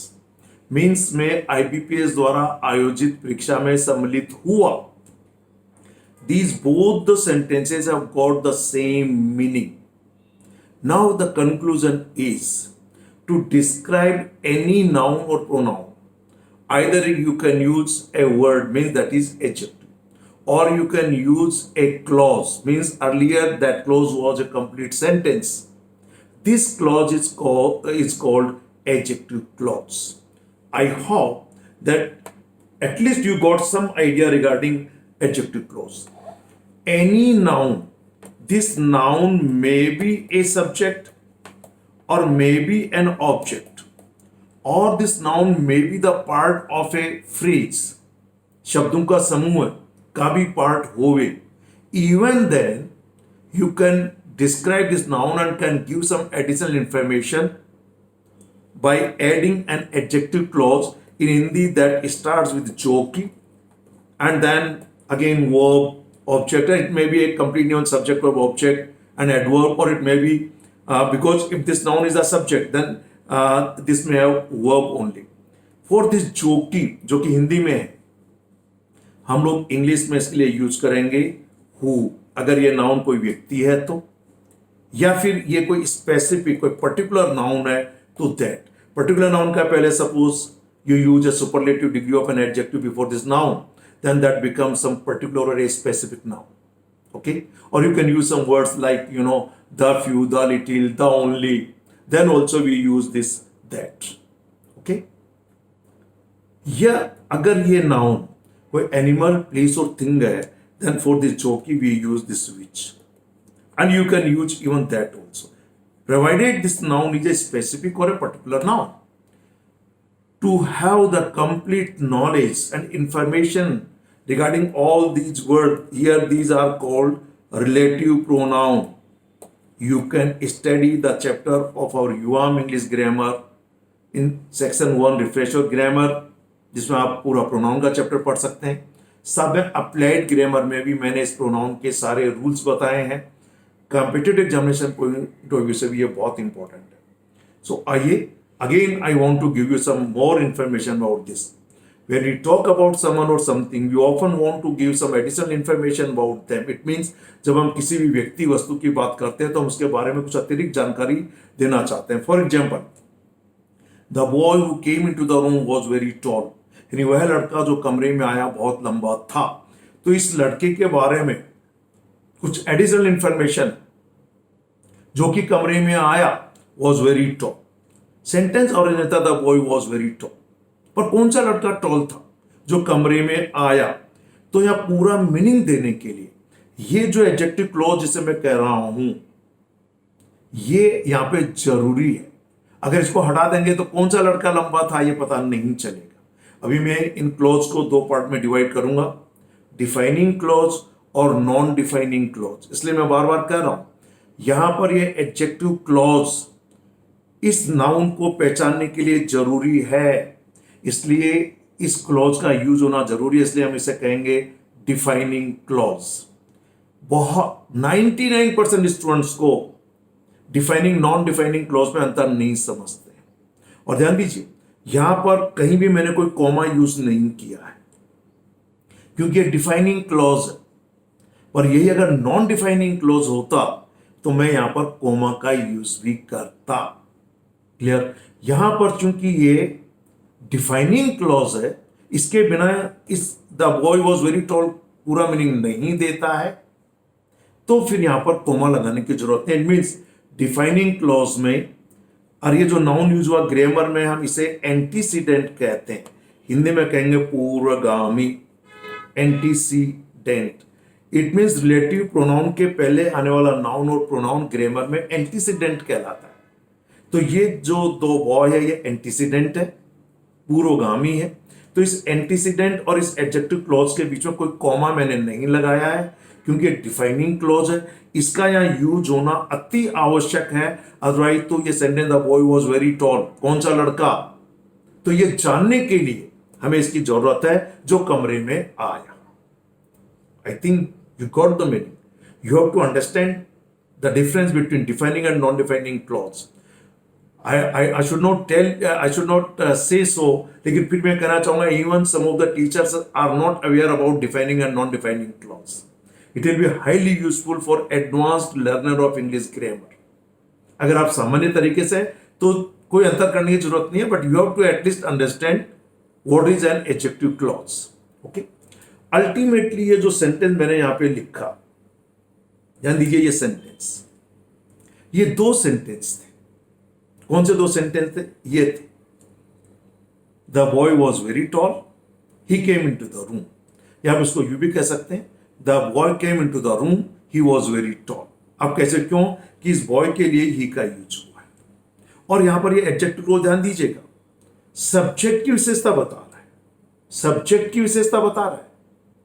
Means मैं IBPS द्वारा आयोजित परीक्षा में सम्मिलित हुआ। These both the sentences have got the same meaning. Now the conclusion is to describe any noun or pronoun. Either you can use a word, means that is adjective, or you can use a clause, means earlier that clause was a complete sentence. This clause is called adjective clause. I hope that at least you got some idea regarding adjective clause. Any noun, this noun may be a subject or may be an object, or this noun may be the part of a phrase, शब्दों का समूह का भी part होवे। Even then you can describe this noun and can give some additional information by adding an adjective clause in Hindi that starts with jo ki and then again verb, object. It may be a complete noun, subject, verb, object, and adverb, or it may be because if this noun is a subject, then this may have verb only. For this जो कि हिंदी में है, हम लोग English में इसके लिए use करेंगे who, अगर ये नाउन कोई व्यक्ति है तो, या फिर ये कोई स्पेसिफिक कोई पर्टिकुलर नाउन है तो दैट। पर्टिकुलर नाउन का पहले suppose you use a superlative degree of an adjective before this noun, then that becomes some particular or a specific noun. Okay, or you can use some words like the few, the little, the only, then also we use this that. Okay, या अगर ये noun कोई animal, place और thing है, then for this joki we use this which, and you can use even that also, provided this noun is a specific or a particular noun. To have the complete knowledge and information regarding all these words, here these are called relative pronoun. You can study the chapter of our UAM English grammar in section 1 refresher grammar, जिसमें आप पूरा pronoun का chapter पढ़ सकते हैं। सब applied grammar में भी मैंने इस प्रोनाउन के सारे रूल्स बताए हैं। Competitive examination point of view से भी ये बहुत इंपॉर्टेंट है। सो आइए, again I want to give you some more information about this. When we talk about someone or something, we often want to give some additional information about them. It means जब हम किसी भी व्यक्ति वस्तु की बात करते हैं तो हम उसके बारे में कुछ अतिरिक्त जानकारी देना चाहते हैं. For example, the boy who came into the room was very tall. यानी वह लड़का जो कमरे में आया बहुत लंबा था. तो इस लड़के के बारे में कुछ एडिशनल इंफॉर्मेशन जो कि कमरे में आया was very tall. Sentence origin था the boy was very tall. पर कौन सा लड़का टॉल था जो कमरे में आया? तो यहां पूरा मीनिंग देने के लिए ये जो एडजेक्टिव क्लॉज जिसे मैं कह रहा हूं ये यहां पे जरूरी है. अगर इसको हटा देंगे तो कौन सा लड़का लंबा था ये पता नहीं चलेगा. अभी मैं इन क्लॉज को दो पार्ट में डिवाइड करूंगा, डिफाइनिंग क्लॉज और नॉन डिफाइनिंग क्लॉज. इसलिए मैं बार बार कह रहा हूं यहां पर ये एडजेक्टिव क्लॉज इस नाउन को पहचानने के लिए जरूरी है. इसलिए इस क्लॉज का यूज होना जरूरी है. इसलिए हम इसे कहेंगे डिफाइनिंग क्लॉज. बहुत 99% स्टूडेंट्स को डिफाइनिंग नॉन डिफाइनिंग क्लॉज में अंतर नहीं समझते. और ध्यान दीजिए यहां पर कहीं भी मैंने कोई कॉमा यूज नहीं किया है क्योंकि डिफाइनिंग क्लॉज है. पर यही अगर नॉन डिफाइनिंग क्लॉज होता तो मैं यहां पर कॉमा का यूज भी करता. क्लियर? यहां पर चूंकि ये डिफाइनिंग क्लॉज है इसके बिना इस the boy was very toll पूरा मीनिंग नहीं देता है. तो फिर यहां पर कॉमा लगाने की जरूरत है. इट मीन्स डिफाइनिंग क्लॉज में, और ये जो नाउन यूज हुआ ग्रामर में हम इसे एंटीसीडेंट कहते हैं. हिंदी में कहेंगे पूर्वगामी. Antecedent it means relative pronoun के पहले आने वाला नाउन और प्रोनाउन ग्रामर में एंटीसीडेंट कहलाता है. तो ये जो दो बॉय है ये एंटीसीडेंट है, पूर्वगामी है. तो इस एंटीसीडेंट और इस एडजेक्टिव क्लॉज के बीच में कोई कॉमा मैंने नहीं लगाया है क्योंकि डिफाइनिंग क्लॉज है. इसका यहां यूज होना अति आवश्यक है. अदरवाइज तो ये sentence the boy was very tall, कौन सा लड़का, तो ये जानने के लिए हमें इसकी जरूरत है जो कमरे में आया. I think you got the meaning. You have to understand the difference between defining and non defining clause. I should not tell, I should not say so. लेकिन फिर मैं कहना चाहूंगा even some of the teachers are not aware about defining and non-defining clause. It will be highly useful for advanced learner of English grammar. अगर आप सामान्य तरीके से तो कोई अंतर करने की जरूरत नहीं है, but you have to at least understand what is an adjective clause. Okay? Ultimately ये जो सेंटेंस मैंने यहाँ पे लिखा, ध्यान दीजिए ये सेंटेंस, ये दो सेंटेंस थे. कौन से दो सेंटेंस थे? ये थे the boy was very tall, he came in to the room. या आप इसको यू भी कह सकते हैं the boy came in to the room, he was very tall. अब कैसे? क्यों कि इस बॉय के लिए ही का यूज हुआ है. और यहां पर ये एडजेक्टिव को ध्यान दीजिएगा, सब्जेक्ट की विशेषता बता रहा है. सब्जेक्ट की विशेषता बता रहा है.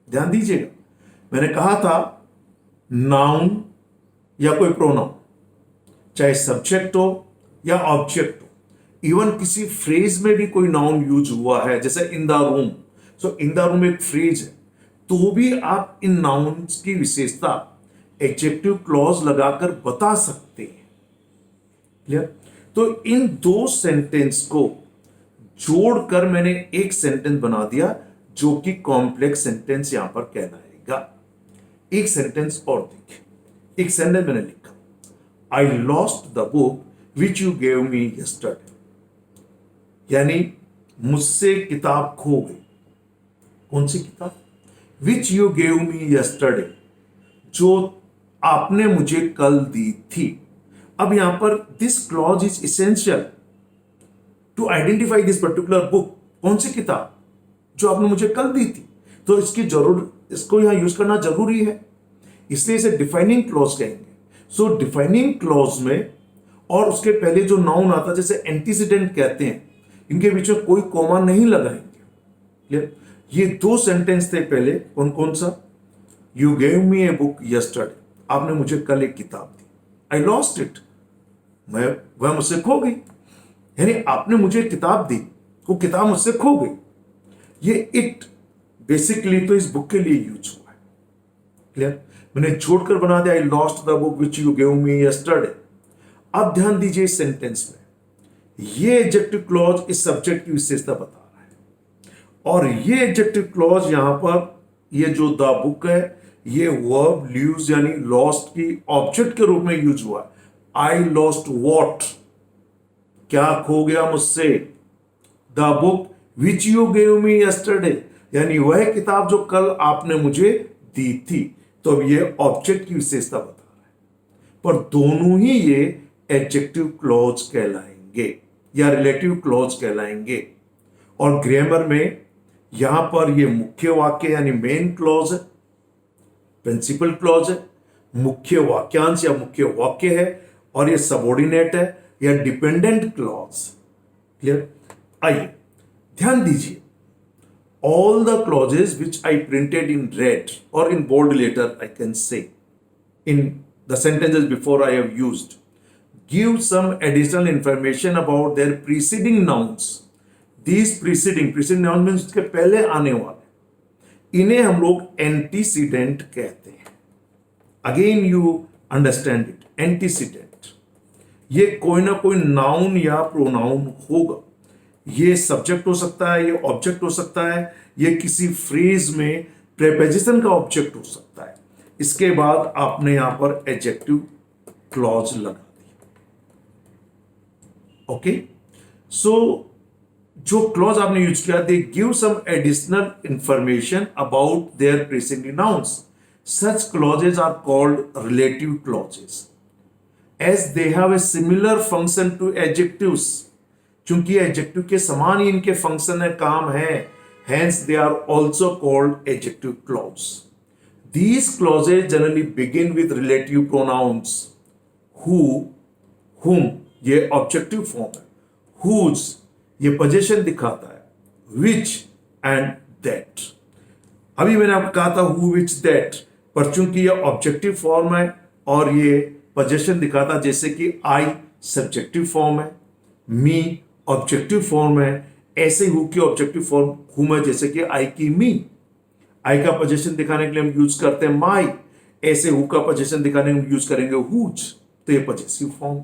ध्यान दीजिएगा मैंने कहा था नाउन या कोई प्रोनाउन, चाहे सब्जेक्ट हो या ऑब्जेक्ट हो, इवन किसी फ्रेज में भी कोई नाउन यूज हुआ है जैसे in the room. So in the room एक फ्रेज है, तो भी आप इन नाउन्स की विशेषता एडजेक्टिव क्लॉज लगाकर बता सकते हैं. क्लियर? तो इन दो सेंटेंस को जोड़कर मैंने एक सेंटेंस बना दिया जो कि कॉम्प्लेक्स सेंटेंस यहां पर कहलाएगा. एक सेंटेंस और देखिए. एक सेंटेंस मैंने लिखा, I lost the book which you gave me yesterday. यानी मुझसे किताब खो गई. कौन सी किताब? Which you gave me yesterday, जो आपने मुझे कल दी थी. अब यहां पर this clause is essential to identify this particular book. कौन सी किताब? जो आपने मुझे कल दी थी. तो इसको यहां यूज करना जरूरी है, इसलिए इसे डिफाइनिंग क्लॉज कहेंगे. सो डिफाइनिंग क्लॉज में और उसके पहले जो नाउन आता जैसे एंटीसीडेंट कहते हैं, इनके बीच में कोई कॉमा नहीं लगाएंगे. क्लियर? ये दो सेंटेंस थे पहले. कौन कौन सा? You gave me a book yesterday, आपने मुझे कल एक किताब दी. आई लॉस्ट इट, वह मुझसे खो गई. यानी आपने मुझे किताब दी, वो किताब मुझसे खो गई. ये इट बेसिकली तो इस बुक के लिए यूज हुआ है. क्लियर? मैंने छोड़कर बना दिया, आई lost the book which you gave me yesterday. अब ध्यान दीजिए इस सेंटेंस में ये एडजेक्टिव क्लॉज इस सब्जेक्ट की विशेषता बता रहा है और ये एडजेक्टिव क्लॉज यहां पर, ये जो द बुक है, ये वर्ब ल्यूज यानी लॉस्ट की ऑब्जेक्ट के रूप में यूज हुआ है। आई लॉस्ट वॉट, क्या खो गया मुझसे। The book which you gave me yesterday, यानी वह किताब जो कल आपने मुझे दी थी। तो अब ये ऑब्जेक्ट की विशेषता बता रहा है, पर दोनों ही ये एडजेक्टिव क्लॉज कहलाएंगे या रिलेटिव क्लॉज कहलाएंगे। और ग्रामर में यहां पर ये मुख्य वाक्य यानी मेन क्लॉज है, प्रिंसिपल क्लॉज है, मुख्य वाक्यांश या मुख्य वाक्य है, और ये सबऑर्डिनेट है या डिपेंडेंट क्लॉज। क्लियर? आइए ध्यान दीजिए, all the clauses which I printed in red or in bold letter, I can say, in the sentences before I have used, give some additional information about their preceding nouns. These preceding nouns means उसके पहले आने वाले, इन्हें हम लोग antecedent कहते हैं। Again you understand it, antecedent, ये कोई ना कोई नाउन या प्रोनाउन होगा। ये सब्जेक्ट हो सकता है, ये ऑब्जेक्ट हो सकता है, ये किसी फ्रेज में प्रीपोजिशन का ऑब्जेक्ट हो सकता है। इसके बाद आपने यहां पर एडजेक्टिव क्लॉज लगा दिया। ओके, सो जो क्लॉज आपने यूज किया, they give some additional information about their preceding nouns. Such clauses are called relative clauses as they have a similar function to adjectives. चूंकि एडजेक्टिव के समान ही इनके फंक्शन है, काम है, hence they are also called adjective clause. These clauses generally begin with relative pronouns who, whom, ये objective form है, whose ये पोजीशन दिखाता है, which and that। अभी मैंने आपको कहा था who, which, that, पर चूंकि ये ऑब्जेक्टिव फॉर्म है और ये पोजीशन दिखाता, जैसे कि I सब्जेक्टिव फॉर्म है, me ऑब्जेक्टिव फॉर्म है, ऐसे हु की ऑब्जेक्टिव फॉर्म हुम है, जैसे कि आई की मी। आई का पोजीशन दिखाने के लिए हम यूज करते हैं माई, ऐसे हु का पोजीशन दिखाने के लिए यूज करेंगे हुज। तो ये पॉजेसिव फॉर्म।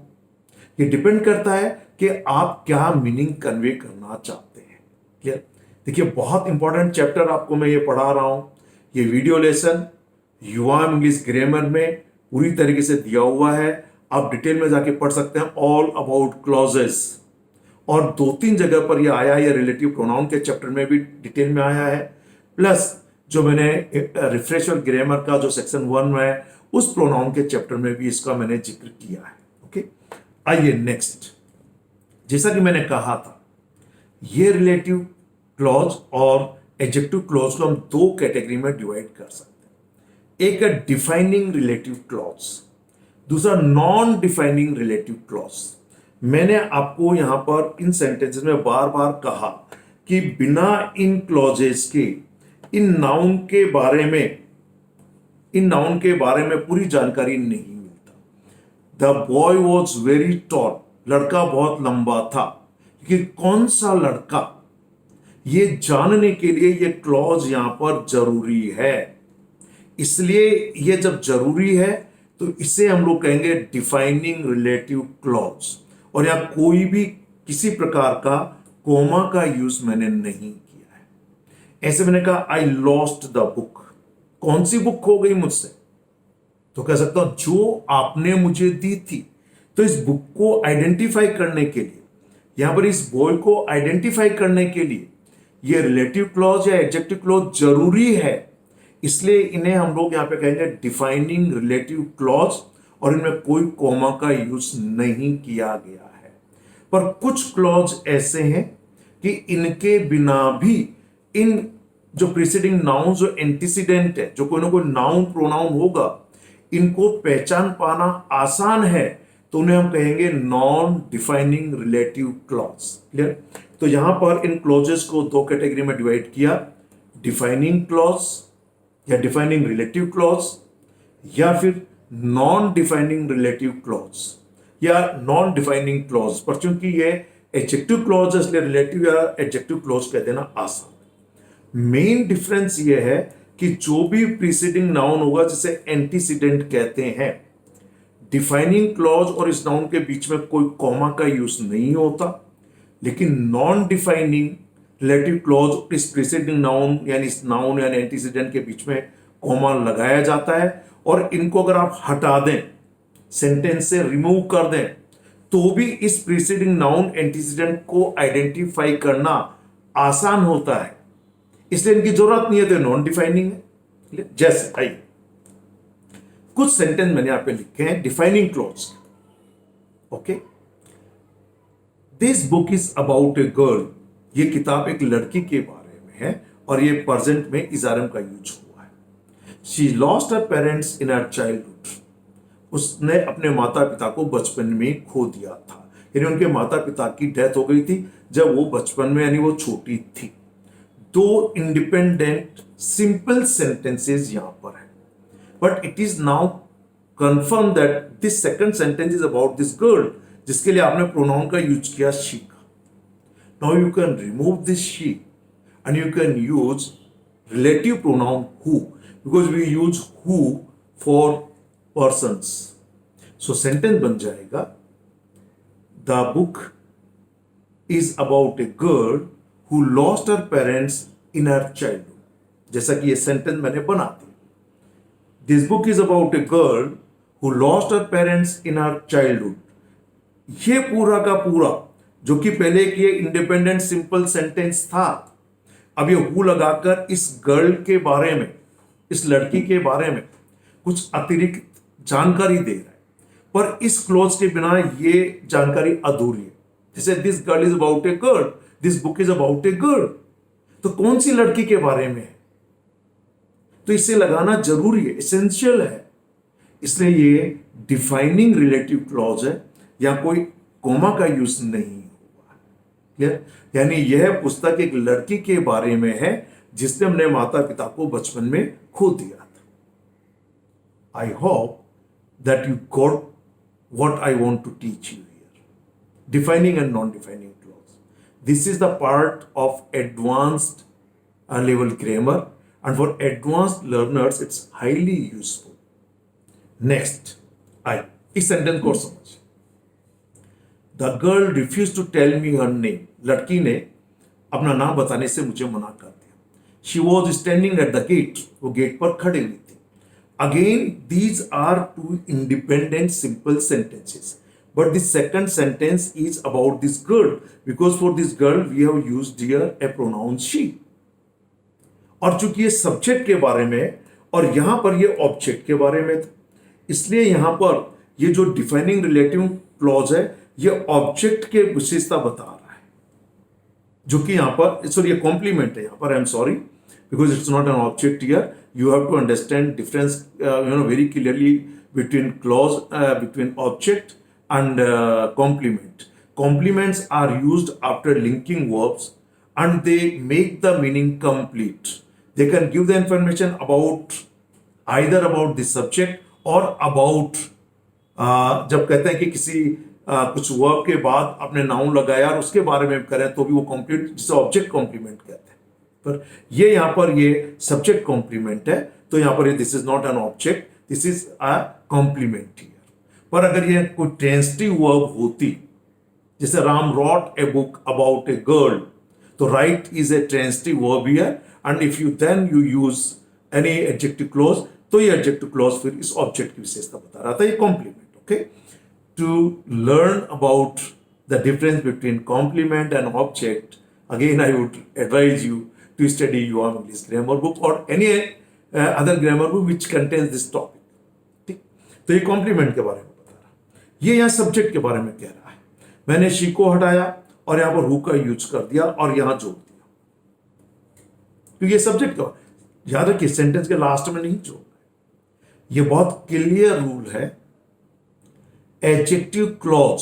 ये डिपेंड करता है कि आप क्या मीनिंग कन्वे करना चाहते हैं। क्लियर? देखिए, बहुत इंपॉर्टेंट चैप्टर आपको मैं ये पढ़ा रहा हूं। ये वीडियो लेसन युवा इंग्लिश ग्रामर में पूरी तरीके से दिया हुआ है, आप डिटेल में जाके पढ़ सकते हैं, ऑल अबाउट क्लॉजेस। और 2-3 जगह पर यह आया है, ये रिलेटिव प्रोनाउन के चैप्टर में भी डिटेल में आया है, प्लस जो मैंने रिफ्रेश और ग्रामर का जो सेक्शन 1 में है, उस प्रोनाउन के चैप्टर में भी इसका मैंने जिक्र किया है। ओके, आइए नेक्स्ट। जैसा कि मैंने कहा था, ये रिलेटिव क्लॉज और एडजेक्टिव क्लॉज को हम 2 कैटेगरी में डिवाइड कर सकते हैं। एक है डिफाइनिंग रिलेटिव क्लॉज, दूसरा नॉन डिफाइनिंग रिलेटिव क्लॉज। मैंने आपको यहां पर इन सेंटेंसेस में बार बार कहा कि बिना इन क्लॉजेस के इन नाउन के बारे में पूरी जानकारी नहीं मिलता। The boy was very toll, लड़का बहुत लंबा था। कि कौन सा लड़का, ये जानने के लिए ये क्लॉज यहां पर जरूरी है। इसलिए ये जब जरूरी है तो इसे हम लोग कहेंगे डिफाइनिंग रिलेटिव क्लॉज। और यहां कोई भी किसी प्रकार का कोमा का यूज मैंने नहीं किया है। ऐसे मैंने कहा आई लॉस्ट द बुक, कौन सी बुक खो गई मुझसे? तो कह सकता हूं जो आपने मुझे दी थी। तो इस बुक को आइडेंटिफाई करने के लिए, यहां पर इस बॉय को आइडेंटिफाई करने के लिए ये रिलेटिव क्लॉज या एडजेक्टिव क्लॉज जरूरी है। इसलिए इन्हें हम लोग यहां पे कहेंगे डिफाइनिंग रिलेटिव क्लॉज, और इनमें कोई कोमा का यूज नहीं किया गया है। पर कुछ क्लॉज ऐसे हैं कि इनके बिना भी इन जो प्रीसीडिंग नाउन जो एंटीसीडेंट है, जो कोई ना कोई नाउन प्रोनाउन होगा, इनको पहचान पाना आसान है, तो उन्हें हम कहेंगे non defining relative clause. Clear? तो यहां पर इन क्लॉजेस को 2 कैटेगरी में डिवाइड किया, डिफाइनिंग क्लॉज या डिफाइनिंग रिलेटिव क्लॉज, या फिर नॉन डिफाइनिंग रिलेटिव क्लॉज या नॉन डिफाइनिंग क्लॉज। पर चूंकि ये एडजेक्टिव क्लॉज है, इसलिए रिलेटिव या एडजेक्टिव क्लॉज कह देना आसान। मेन डिफरेंस ये है कि जो भी प्रीसीडिंग नाउन होगा, जिसे एंटीसीडेंट कहते हैं, डिफाइनिंग क्लॉज और इस नाउन के बीच में कोई कॉमा का यूज नहीं होता। लेकिन नॉन डिफाइनिंग रिलेटिव क्लॉज इस प्रीसीडिंग नाउन यानी इस नाउन यानी एंटीसीडेंट के बीच में कॉमा लगाया जाता है, और इनको अगर आप हटा दें, सेंटेंस से रिमूव कर दें, तो भी इस प्रीसीडिंग नाउन एंटीसीडेंट को आइडेंटिफाई करना आसान होता है, इसलिए इनकी जरूरत नहीं है, तो नॉन डिफाइनिंग है। जैसे आई कुछ सेंटेंस मैंने यहां पे लिखे हैं defining clause. Okay, this book is about a girl, ये किताब एक लड़की के बारे में है और ये प्रेजेंट में इजारम का यूज हुआ है। She lost her parents in her childhood, उसने अपने माता पिता को बचपन में खो दिया था, यानी उनके माता पिता की डेथ हो गई थी जब वो बचपन में, यानी वो छोटी थी। दो इंडिपेंडेंट सिंपल सेंटेंसेस यहां पर है, but it is now confirm that this second sentence is about this girl, जिसके लिए आपने प्रोनाउन का यूज किया शी का। Now you can remove this she and you can use relative pronoun who, because we use who for persons. So sentence बन जाएगा the book is about a girl who lost her parents in her childhood, जैसा कि ये sentence मैंने बना दिया। This book is about a girl who lost her parents in her childhood, ये पूरा का पूरा जो कि पहले एक ये इंडिपेंडेंट सिंपल सेंटेंस था, अब ये हु लगाकर इस गर्ल के बारे में, इस लड़की के बारे में कुछ अतिरिक्त जानकारी दे रहा है, पर इस क्लोज के बिना ये जानकारी अधूरी है। जैसे this girl is about a girl, this book is about a girl, तो कौन सी लड़की के बारे में है, तो इसे लगाना जरूरी है, एसेंशियल है, इसलिए ये डिफाइनिंग रिलेटिव क्लॉज है, या कोई कोमा का यूज नहीं हुआ। क्लियर, यानी यह पुस्तक एक लड़की के बारे में है जिसने अपने माता पिता को बचपन में खो दिया था। I hope that you got what I want to teach you here. Defining and non-defining clause. This is the part of advanced level grammar, and for advanced learners it's highly useful. Next, इस sentence को समझ। The girl refused to tell me her name. लड़की ने अपना नाम बताने से मुझे मना कर दिया। She was standing at the gate. वो गेट पर खड़ी हुई थी। Again, these are two independent simple sentences, but the second sentence is about this girl, because for this girl we have used here a pronoun she. और चूंकि ये subject के बारे में और यहां पर ये ऑब्जेक्ट के बारे में था, इसलिए यहां पर ये जो डिफाइनिंग रिलेटिव क्लॉज है ये ऑब्जेक्ट के विशेषता बता रहा है, जो कि यहां पर सॉरी ये कॉम्प्लीमेंट है, यहां पर I am sorry because it's not an object here. You have to understand difference very clearly between clause, between object and complement. Complements are used after linking verbs and they make the meaning complete. They can give the information about either about the subject or about जब कहते हैं कि किसी कुछ verb के बाद आपने noun लगाया और उसके बारे में करें तो भी वो कंप्लीट, जिसे ऑब्जेक्ट कॉम्प्लीमेंट कहते हैं। पर ये यहां पर ये सब्जेक्ट कॉम्प्लीमेंट है, तो यहां पर ये this is not an object, this is a complement here. पर अगर ये कोई ट्रांजिटिव वर्ब होती, जैसे Ram wrote a book about a girl, तो write is a transitive verb here, and if you then you use any adjective clause, तो ये adjective clause फिर इस ऑब्जेक्ट की विशेषता बता रहा था, ये complement. Okay, to learn about the difference between complement and object, again I would advise you to study your English grammar book or any other grammar book which contains this topic. ठीक, तो ये complement के बारे में बता रहा है, ये यहाँ सब्जेक्ट के बारे में कह रहा है। मैंने शी को हटाया और यहाँ पर हु का यूज कर दिया और यहाँ जोड़ दिया, क्योंकि ये सब्जेक्ट का, याद रखिए सेंटेंस के लास्ट में नहीं जोड़ना। ये बहुत क्लियर रूल है। एडजेक्टिव क्लॉज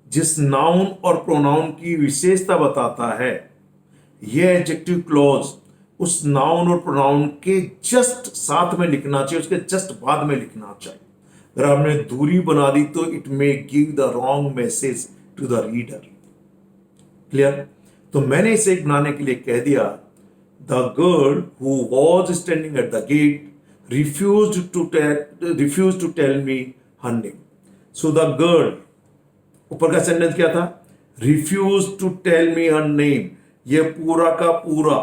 जिस नाउन और प्रोनाउन की विशेषता बताता है, ये एडजेक्टिव क्लॉज उस नाउन और प्रोनाउन के जस्ट साथ में लिखना चाहिए, उसके जस्ट बाद में लिखना चाहिए। अगर आपने दूरी बना दी तो it may give the wrong message to the reader. Clear, तो मैंने इसे एक बनाने के लिए कह दिया, the girl who was standing at the gate refuse to tell me her name. So the girl, ऊपर का सेंटेंस क्या था, refuse to tell me her name, ये पूरा का पूरा,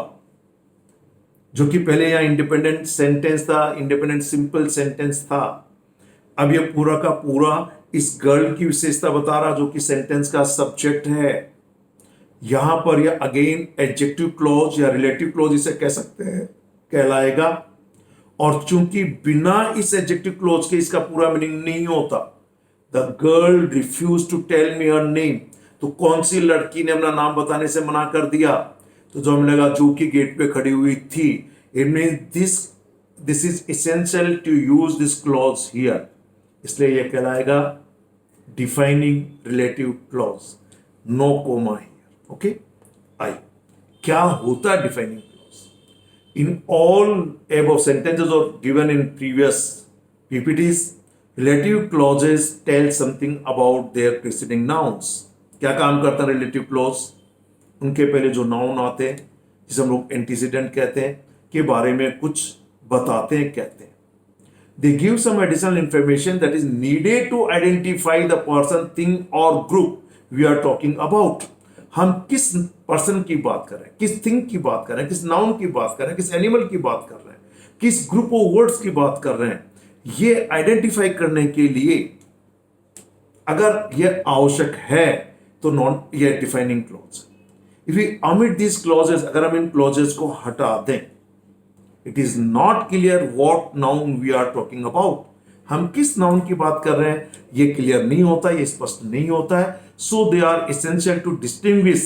जो कि पहले यहां इंडिपेंडेंट सेंटेंस था, इंडिपेंडेंट सिंपल सेंटेंस था, अब ये पूरा का पूरा इस गर्ल की विशेषता बता रहा, जो कि सेंटेंस का सब्जेक्ट है। यहां पर ये अगेन एडजेक्टिव क्लॉज या रिलेटिव क्लॉज इसे कह सकते हैं, कहलाएगा। और चूंकि बिना इस एडजेक्टिव क्लॉज के इसका पूरा मीनिंग नहीं होता, the girl refuse to tell me her name, तो कौन सी लड़की ने अपना नाम बताने से मना कर दिया, तो जो हमें लगा जो कि गेट पे खड़ी हुई थी। It mean this is essential to use this clause here, इसलिए यह कहलाएगा defining relative clause, no comma here. Okay, I क्या होता है defining clause in all above sentences or given in previous PPTs? Relative clauses tell something about their preceding nouns. क्या काम करता है रिलेटिव क्लॉज? उनके पहले जो नाउन आते हैं, जिसे हम लोग एंटीसीडेंट कहते हैं, के बारे में कुछ बताते हैं, कहते हैं। They give some additional information that is needed to identify the person, thing or group we are talking about. हम किस पर्सन की बात कर रहे हैं, किस थिंग की बात कर रहे हैं, किस नाउन की बात कर रहे हैं, किस एनिमल की बात कर रहे हैं, किस ग्रुप ऑफ वर्ड्स की बात कर रहे हैं, ये आइडेंटिफाई करने के लिए अगर यह आवश्यक है तो नॉन ये defining clause. If we omit these clauses, अगर हम इन क्लॉजेस को हटा दें, it is not clear what noun we are talking about, हम किस नाउन की बात कर रहे हैं ये क्लियर नहीं होता, ये स्पष्ट नहीं होता है। So they are essential to distinguish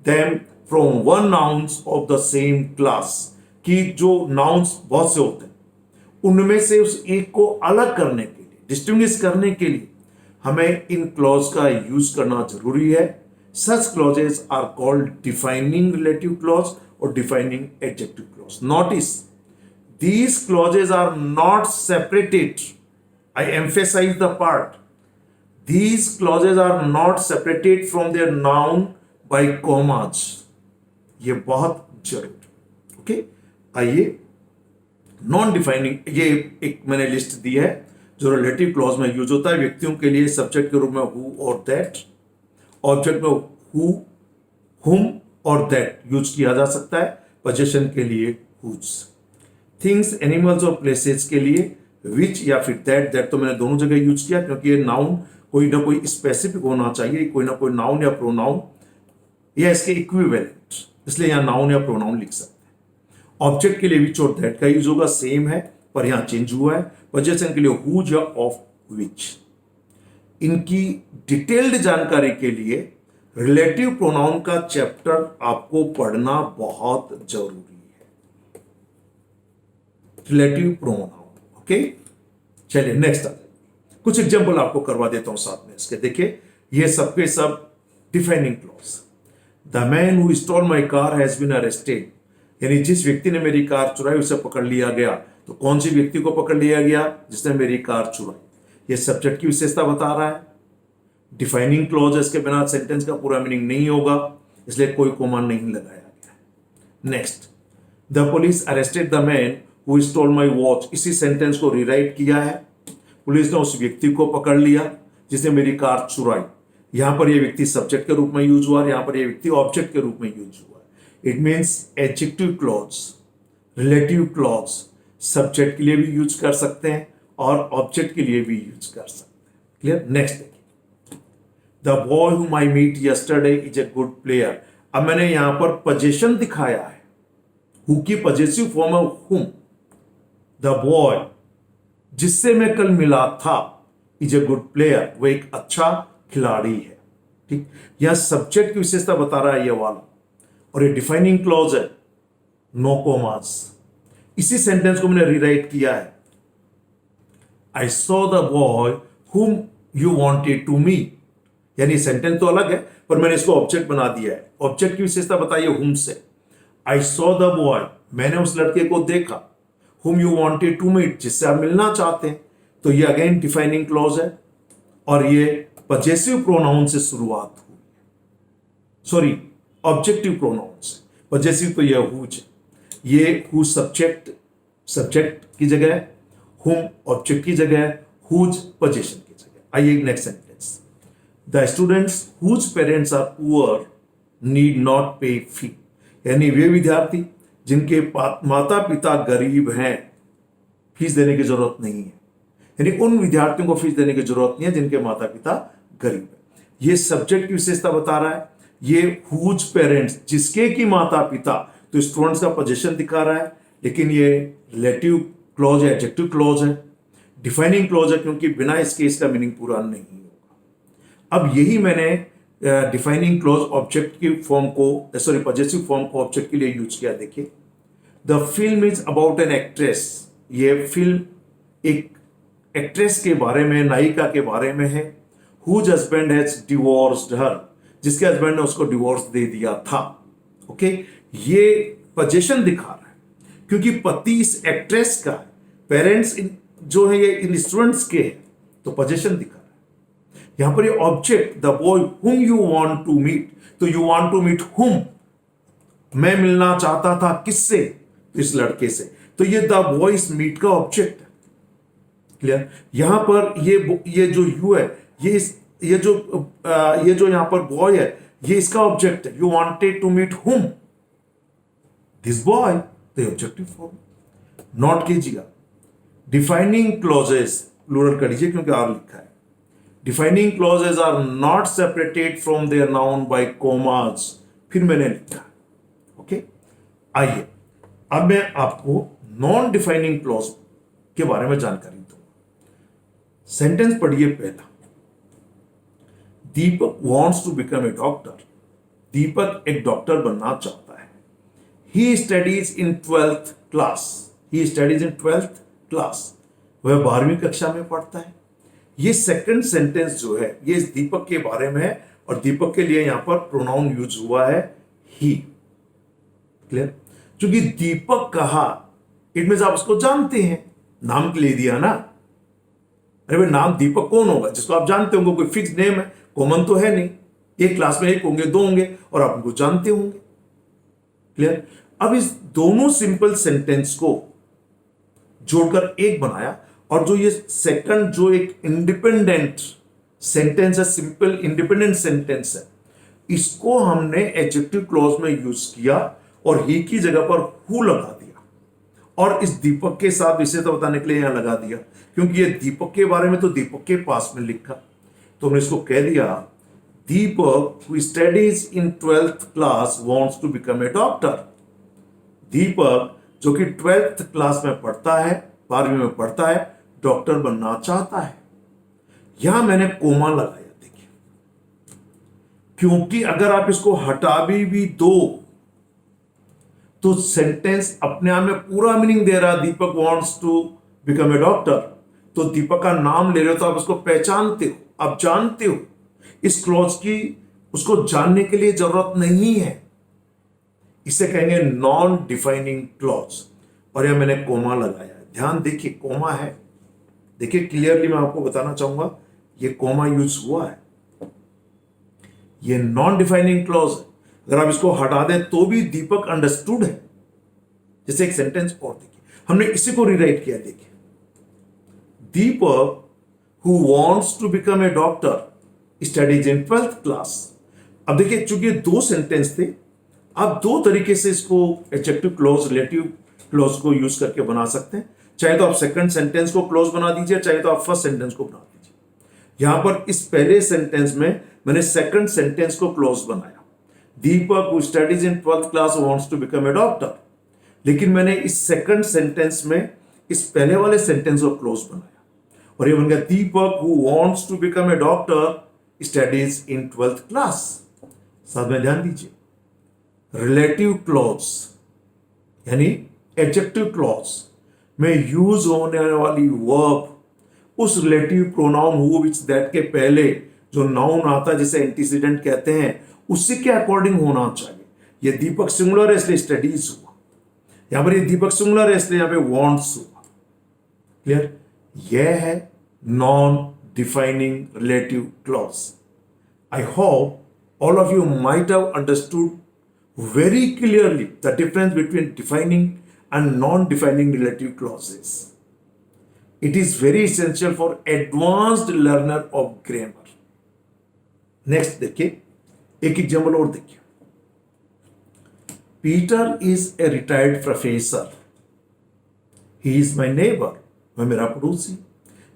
them from one nouns of the same class, कि जो नाउन्स बहुत से होते हैं उनमें से उस एक को अलग करने के लिए, डिस्टिंग्विश करने के लिए हमें इन क्लॉज का यूज करना जरूरी है। Such clauses are called defining relative clause और defining adjective clause. Notice these clauses are not separated. I emphasize the part. These clauses are not separated from their noun by commas. ये बहुत जरूरी। Okay, आइए non defining, ये एक मैंने list दी है जो रिलेटिव क्लॉज में यूज होता है। व्यक्तियों के लिए सब्जेक्ट के रूप में हु और दैट, ऑब्जेक्ट में हु, हुम और दैट यूज किया जा सकता है, पोजीशन के लिए हुज, थिंग्स, एनिमल्स और प्लेसेस के लिए विच या फिर दैट तो मैंने दोनों जगह यूज किया क्योंकि ये नाउन कोई ना कोई स्पेसिफिक होना चाहिए, कोई ना कोई नाउन या प्रोनाउन या इसके इक्विवेलेंट, इसलिए यहां नाउन या प्रोनाउन लिख सकते हैं। ऑब्जेक्ट के लिए विच और दैट का यूज होगा, सेम है पर यहां चेंज हुआ है। पोजीशन के लिए हुज या ऑफ विच। इनकी डिटेल्ड जानकारी के लिए रिलेटिव प्रोनाउन का चैप्टर आपको पढ़ना बहुत जरूरी है। Relative pronoun. ओके, चलिए नेक्स्ट आते हैं। कुछ एग्जांपल आपको करवा देता हूं साथ में इसके। देखिए ये सबके सब defining clause. The man who stole my car has been arrested, यानी जिस व्यक्ति ने मेरी कार चुराई उसे पकड़ लिया गया। तो कौन सी व्यक्ति को पकड़ लिया गया? जिसने मेरी कार चुराई। ये सब्जेक्ट की विशेषता बता रहा है। डिफाइनिंग क्लॉज, इसके बिना सेंटेंस का पूरा मीनिंग नहीं होगा, इसलिए कोई कोमा नहीं लगाया गया। Next, the police arrested the man who stole my watch. इसी सेंटेंस को रीराइट किया है। पुलिस ने उस व्यक्ति को पकड़ लिया जिसने मेरी कार चुराई। यहां पर यह व्यक्ति सब्जेक्ट के रूप में यूज हुआ, यहां पर यह व्यक्ति ऑब्जेक्ट के रूप में यूज हुआ। It means adjective clause, relative clause subject के लिए भी यूज कर सकते हैं और ऑब्जेक्ट के लिए भी यूज कर सकते हैं। क्लियर? नेक्स्ट देखिए, the boy whom I meet yesterday is a good player. अब मैंने यहां पर पोजीशन दिखाया है, हु की पॉजेसिव फॉर्म है हुम। द बॉय जिससे मैं कल मिला था इज ए गुड प्लेयर, वो एक अच्छा खिलाड़ी है। ठीक, यहां सब्जेक्ट की विशेषता बता रहा है ये वाला, और ये डिफाइनिंग क्लॉज है, नो कोमास। इसी सेंटेंस को मैंने रीराइट किया है, I saw the boy whom you wanted to meet. यानी सेंटेंस तो अलग है पर मैंने इसको ऑब्जेक्ट बना दिया है। ऑब्जेक्ट की विशेषता बताइए हुम से। आई सॉ द बॉय, मैंने उस लड़के को देखा। whom you wanted to meet, जिससे आप मिलना चाहते हैं। तो ये अगेन डिफाइनिंग क्लॉज है और ये पजेसिव प्रोनाउन से शुरुआत हुई, सॉरी ऑब्जेक्टिव प्रोनाउन से। पजेसिव तो ये हुज है, ये हु सब्जेक्ट की जगह, हुम ऑब्जेक्ट की जगह, हुज पजेशन की जगह। आइए next sentence, the students whose parents are poor need not pay fee. यानी वे विद्यार्थी जिनके माता पिता गरीब हैं, फीस देने की जरूरत नहीं है। यानी उन विद्यार्थियों को फीस देने की जरूरत नहीं है जिनके माता पिता गरीब है। ये सब्जेक्ट की विशेषता बता रहा है। ये हुज पेरेंट्स, जिसके की माता पिता, तो स्टूडेंट्स का पोजीशन दिखा रहा है, लेकिन ये रिलेटिव क्लॉज है, एडजेक्टिव क्लॉज है, डिफाइनिंग क्लॉज है, क्योंकि बिना इसके इसका मीनिंग पूरा नहीं होगा। अब यही मैंने डिफाइनिंग क्लॉज ऑब्जेक्ट की फॉर्म को, सॉरी पॉजेसिव फॉर्म को ऑब्जेक्ट के लिए यूज किया। देखिए, the film is about an actress. ये फिल्म एक एक्ट्रेस के बारे में, नायिका के बारे में है। हुज हस्बैंड हैज डिवोर्स्ड हर, जिसके हस्बैंड ने उसको डिवोर्स दे दिया था। ओके, ये पोजीशन दिखा रहा है, क्योंकि पति इस एक्ट्रेस का है, पेरेंट्स जो है ये इन स्टूडेंट्स के हैं, तो पोजीशन दिखा रहा है। यहां पर ये object, the boy whom you want to meet, तो you want to meet whom, मैं मिलना चाहता था किससे, इस लड़के से, तो ये द बॉयज मीट का ऑब्जेक्ट है। क्लियर? यहां पर ये जो यू है, ये जो यहां पर बॉय है, ये इसका ऑब्जेक्ट है। You wanted to meet whom, this boy, the objective form. Note कीजिएगा, डिफाइनिंग क्लॉजेस प्लूरल कर दीजिए क्योंकि आर लिखा है। Defining clauses are not separated from their noun by commas, फिर मैंने लिखा। ओके, आइए अब मैं आपको नॉन डिफाइनिंग क्लॉज के बारे में जानकारी दूंगा। सेंटेंस पढ़िए पहला, Deepak wants to become a doctor. Deepak एक डॉक्टर बनना चाहता है। He studies in 12th class. He studies in 12th class, वह 12वीं कक्षा में पढ़ता है। ये सेकंड सेंटेंस जो है ये इस दीपक के बारे में है, और दीपक के लिए यहां पर प्रोनाउन यूज हुआ है ही। क्लियर? क्योंकि दीपक कहा, इट मींस आप उसको जानते हैं, नाम के लिए दिया ना। अरे भाई, नाम दीपक कौन होगा जिसको आप जानते होंगे? कोई फिक्स नेम है, कॉमन तो है नहीं। एक क्लास में एक होंगे, दो होंगे, और आप उनको जानते होंगे। क्लियर? अब इस दोनों सिंपल सेंटेंस को जोड़कर एक बनाया, और जो ये सेकंड जो एक इंडिपेंडेंट सेंटेंस है, सिंपल इंडिपेंडेंट सेंटेंस है, इसको हमने एडजेक्टिव क्लॉज में यूज किया और ही की जगह पर हु लगा दिया, और इस दीपक के साथ विशेषता बताने के लिए यहां लगा दिया, क्योंकि ये दीपक के बारे में तो दीपक के पास में लिखा, तो हमने इसको कह दिया Deepak who studies in 12th class wants to become a doctor. Deepak जो कि 12th क्लास में पढ़ता है, 12वीं में पढ़ता है, डॉक्टर बनना चाहता है। यहां मैंने कोमा लगाया, देखिए, क्योंकि अगर आप इसको हटा भी दो तो सेंटेंस अपने आप में पूरा मीनिंग दे रहा। Deepak wants to become a doctor, तो दीपक का नाम ले रहे हो तो आप उसको पहचानते हो, आप जानते हो। इस क्लॉज की उसको जानने के लिए जरूरत नहीं है। इसे कहेंगे नॉन डिफाइनिंग क्लॉज, और यह मैंने कोमा लगाया। ध्यान देखिए, कोमा है, देखिए क्लियरली मैं आपको बताना चाहूंगा, ये कोमा यूज हुआ है, ये नॉन डिफाइनिंग क्लॉज है। अगर आप इसको हटा दें तो भी दीपक अंडरस्टूड है। जैसे एक सेंटेंस और देखिए, हमने इसी को रीराइट किया। देखिए, Deepak who wants to become a doctor studies in 12th class. अब देखिए, चूंकि दो सेंटेंस थे, आप दो तरीके से इसको एडजेक्टिव क्लॉज, रिलेटिव क्लॉज को यूज करके बना सकते हैं। चाहे तो आप सेकंड सेंटेंस को क्लॉज बना दीजिए, चाहे तो आप फर्स्ट सेंटेंस को बना दीजिए। यहां पर इस पहले सेंटेंस में मैंने सेकंड सेंटेंस को क्लॉज बनाया, Deepak who studies in 12th class wants to become a doctor. लेकिन मैंने इस सेकंड सेंटेंस में इस पहले वाले सेंटेंस को क्लोज बनाया, और ये बन गया Deepak who wants to become a doctor studies in 12th class. साथ में ध्यान दीजिए, रिलेटिव क्लॉज यानी एडजेक्टिव क्लॉज में यूज होने वाली वर्ब उस relative pronoun who which that के पहले जो नाउन आता है, जिसे एंटीसीडेंट कहते हैं, उसी के अकॉर्डिंग होना चाहिए। ये दीपक सिंगुलर है इसलिए स्टडीज हुआ, यहां पर ये दीपक सिंगुलर है इसलिए यहां पे वांट्स हुआ। क्लियर? यह है non defining relative clause. I hope all of you might have understood very clearly the difference between defining and non-defining relative clauses. It is very essential for advanced learner of grammar. Next देखिए, एक example और देखिए। Peter is a retired professor, he is my neighbour, वह मेरा पड़ोसी।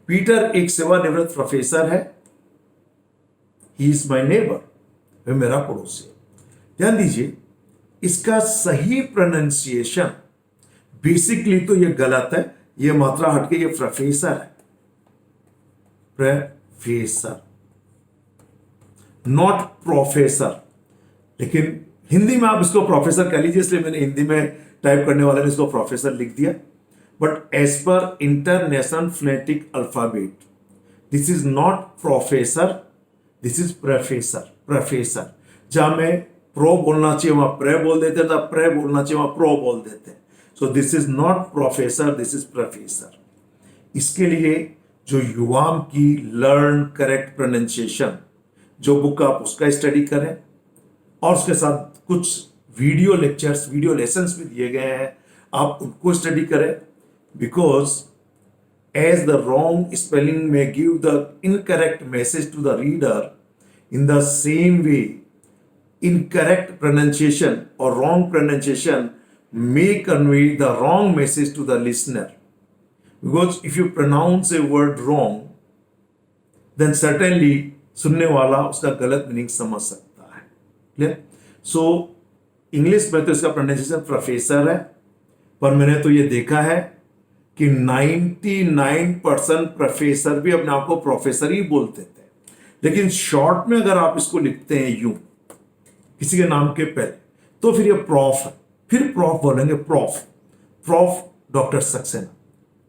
Peter एक सेवानिवृत्त professor है, ही इज माई नेबर, वह मेरा पड़ोसी है। ध्यान दीजिए, इसका सही प्रोनाउंसिएशन बेसिकली तो ये गलत है, ये मात्रा हटके ये प्रोफेसर है, प्रोफेसर नॉट प्रोफेसर। लेकिन हिंदी में आप इसको प्रोफेसर कह लीजिए, इसलिए मैंने हिंदी में टाइप करने वाले ने इसको प्रोफेसर लिख दिया। But as per international phonetic alphabet this is not professor, this is professor, professor. जहां मैं प्रो बोलना चाहिए वहां प्रे बोल देते हैं, जहां प्रे बोलना चाहिए वहां प्रो बोल देते हैं। So this is not professor, this is professor. इसके लिए जो युवाम की लर्न करेक्ट प्रोनाउंसिएशन जो बुक आप उसका स्टडी करें, और उसके साथ कुछ वीडियो लेक्चर्स, वीडियो लेसन्स भी दिए गए हैं, आप उनको स्टडी करें। Because as the wrong spelling may give the incorrect message to the reader, in the same way incorrect pronunciation or wrong pronunciation may convey the wrong message to the listener. Because if you pronounce a word wrong, then certainly सुनने वाला उसका गलत meaning समझ सकता है। Clear? So English में तो इसका प्रोनाउंसिएशन प्रोफेसर है, पर मैंने तो ये देखा है कि 99% प्रोफेसर भी अपने आप को प्रोफेसर ही बोलते थे। लेकिन शॉर्ट में अगर आप इसको लिखते हैं यूं किसी के नाम के पहले, तो फिर ये प्रॉफ है, फिर प्रॉफ बोलेंगे, prof, prof doctor Saxena,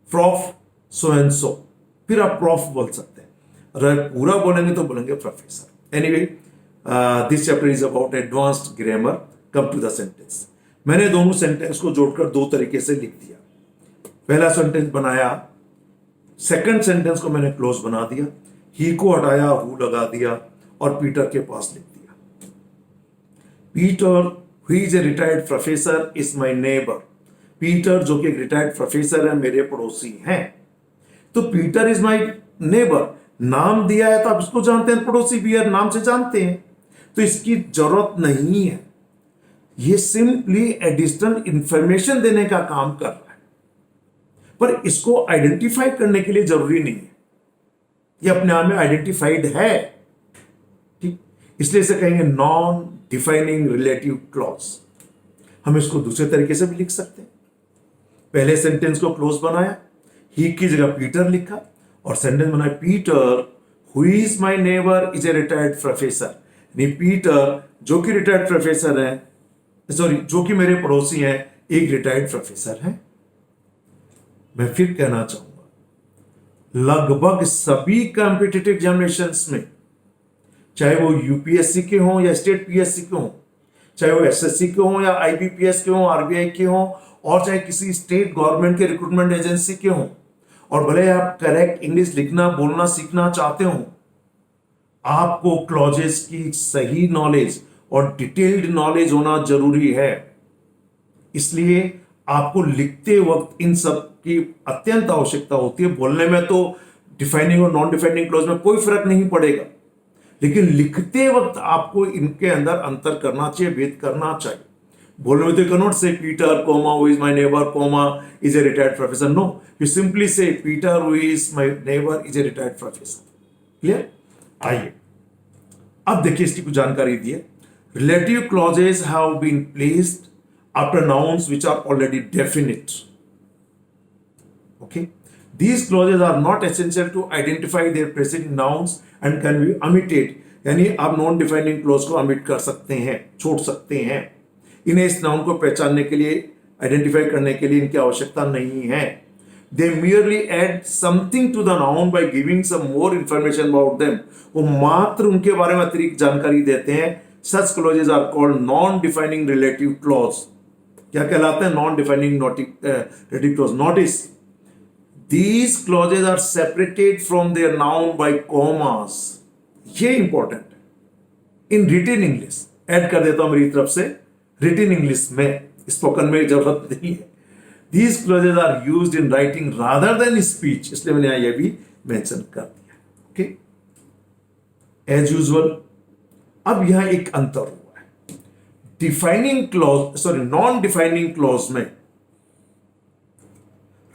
prof so and so, फिर आप प्रॉफ बोल सकते हैं। अगर पूरा बोलेंगे तो बोलेंगे professor. Anyway, this chapter is about advanced grammar. Come to the sentence. मैंने दोनों सेंटेंस को जोड़कर दो तरीके से लिख दिया। पहला सेंटेंस बनाया, सेकंड सेंटेंस को मैंने क्लोज बना दिया, ही को हटाया, हु लगा दिया और पीटर के पास लिख दिया। Peter who is a retired professor is my neighbour. Peter जो कि एक रिटायर्ड प्रोफेसर है, मेरे पड़ोसी हैं। तो पीटर इज माई नेबर, नाम दिया है तो आप इसको जानते हैं, पड़ोसी भी है, नाम से जानते हैं, तो इसकी जरूरत नहीं है। ये सिंपली एडिशनल इंफॉर्मेशन देने का काम कर रहा है, पर इसको आइडेंटिफाई करने के लिए जरूरी नहीं है, ये अपने आप में आइडेंटिफाइड है। ठीक, इसलिए इसे कहेंगे नॉन डिफाइनिंग रिलेटिव क्लॉज। हम इसको दूसरे तरीके से भी लिख सकते हैं। पहले सेंटेंस को क्लोज बनाया, ही की जगह पीटर लिखा, और सेंटेंस बनाया, Peter who is my neighbour is a retired professor. यानी पीटर जो कि रिटायर्ड प्रोफेसर है, सॉरी जो कि मेरे पड़ोसी हैं, एक रिटायर्ड प्रोफेसर है। मैं फिर कहना चाहूंगा, लगभग सभी कॉम्पिटिटिव एग्जामिनेशंस में, चाहे वो यूपीएससी के हों या स्टेट पीएससी के हों, चाहे वो एसएससी के हों या आईबीपीएस के हों, आरबीआई के हों, और चाहे किसी स्टेट गवर्नमेंट के रिक्रूटमेंट एजेंसी के हों, और भले आप करेक्ट इंग्लिश लिखना बोलना सीखना चाहते हो, आपको क्लॉजेस की सही नॉलेज और डिटेल्ड नॉलेज होना जरूरी है। इसलिए आपको लिखते वक्त इन सब की अत्यंत आवश्यकता होती है। बोलने में तो डिफाइनिंग और नॉन डिफाइनिंग क्लॉज में कोई फर्क नहीं पड़ेगा, लेकिन लिखते वक्त आपको इनके अंदर अंतर करना चाहिए, भेद करना चाहिए। बोलने में तो you can not say Peter comma who is my neighbour comma is a retired professor. No, you simply say Peter who is my neighbour is a retired professor. Clear? आइए अब देखिए इसकी कुछ जानकारी दी है। Relative clauses have been placed after nouns which are already definite. Okay, these clauses are not essential to identify their preceding nouns and can be omitted। यानी आप नॉन डिफाइनिंग क्लॉज को अमिट कर सकते हैं, छोड़ सकते हैं। इन्हें इस नाउन को पहचानने के लिए, आइडेंटिफाई करने के लिए इनकी आवश्यकता नहीं है। दे merely add something to the noun by giving some more information about them। वो मात्र उनके बारे में अतिरिक्त जानकारी देते हैं। Such clauses are called non-defining relative clause। क्या कहलाते हैं? non-defining relative clause। Notice these clauses are separated from their noun by commas। ये इंपॉर्टेंट है। इन रिटन इंग्लिश ऐड कर देता हूं मेरी तरफ से, रिटन इंग्लिश में, स्पोकन में जरूरत नहीं है। These clauses are used in writing rather than speech। इसलिए मैंने यह भी मेंशन कर दिया। ओके, एज यूजुअल अब यहां एक अंतर हुआ है। Defining clause sorry non defining clause में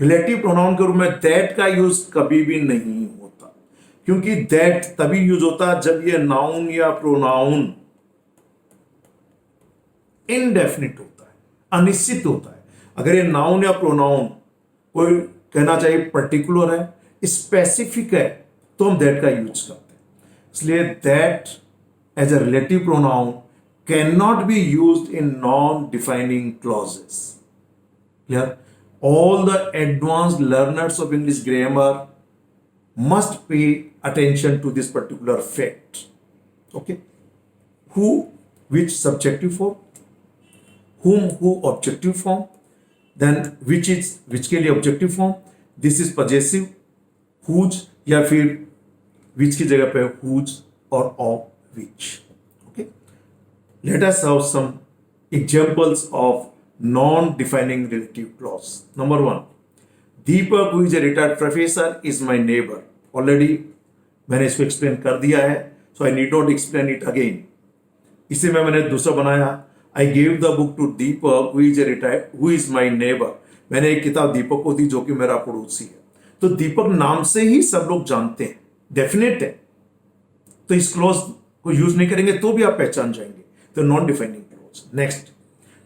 रिलेटिव प्रोनाउन के रूप में दैट का यूज कभी भी नहीं होता, क्योंकि दैट तभी यूज होता है जब ये नाउन या प्रोनाउन इनडेफिनिट होता है, अनिश्चित होता है। अगर ये नाउन या प्रोनाउन कोई कहना चाहिए पर्टिकुलर है, स्पेसिफिक है, तो हम दैट का यूज करते हैं। इसलिए that as a relative pronoun can not be used in non defining clauses. Clear? All the advanced learners of English grammar must pay attention to this particular fact. Okay? Who, which subjective form, whom, who objective form, then which के लिए objective form, this is possessive, whose या फिर which की जगह पे whose और of which. Okay? Let us have some examples of non-defining relative clause. Number one, Deepak, who is a retired professor, is my neighbor. Already मैंने इसको explain कर दिया है, so I need not explain it again. इसी में मैंने दूसरा बनाया, I gave the book to Deepak, who is my neighbor. मैंने एक किताब दीपक को दी जो कि मेरा पड़ोसी है। तो दीपक नाम से ही सब लोग जानते हैं, डेफिनेट है, तो इस क्लॉज को यूज नहीं करेंगे तो भी आप पहचान जाएंगे। तो non defining clause. Next,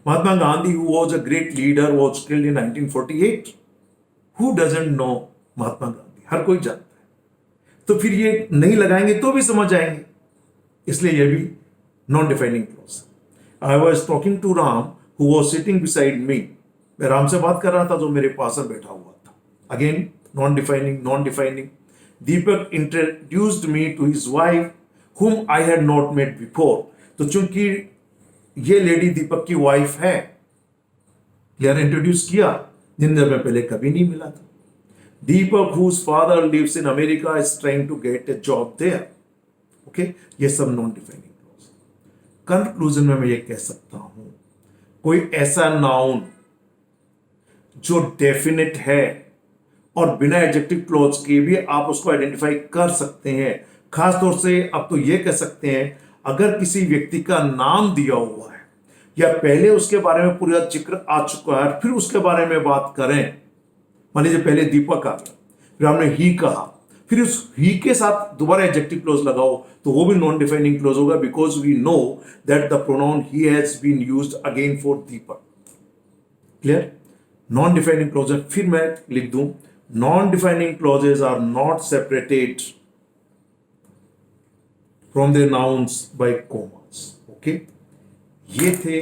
Mahatma Gandhi, who was a great leader, was killed in 1948. Who doesn't know Mahatma Gandhi? हर कोई जानता है। तो फिर ये नहीं लगाएंगे तो भी समझ आएंगे, इसलिए ये भी non defining clause. I was talking to Ram, who was sitting beside me. मैं राम से बात कर रहा था जो मेरे पास में बैठा हुआ था। Again, non defining. Deepak introduced me to his wife, whom I had not met before. तो चूंकि ये लेडी दीपक की वाइफ है, क्लियर, इंट्रोड्यूस किया जिनसे मैं पहले कभी नहीं मिला था। दीपक whose father lives in America is trying to get a job there. Okay, ये सब नॉन डिफाइनिंग क्लॉज। कंक्लूजन में मैं ये कह सकता हूं, कोई ऐसा नाउन जो डेफिनेट है और बिना एडजेक्टिव क्लॉज के भी आप उसको आइडेंटिफाई कर सकते हैं। खासतौर से आप तो ये कह सकते हैं, अगर किसी व्यक्ति का नाम दिया हुआ है या पहले उसके बारे में पूरा जिक्र आ चुका है, फिर उसके बारे में बात करें, मान लीजिए पहले दीपक आ गया, फिर हमने ही कहा, फिर उस ही के साथ दोबारा एडजेक्टिव क्लॉज लगाओ, तो वो भी नॉन डिफाइनिंग क्लॉज होगा, because we know that the pronoun he has been used again for Deepak. Clear? Non defining clause है। फिर मैं लिख दूं, non defining clauses are not separated from their nouns by commas. Okay, ये थे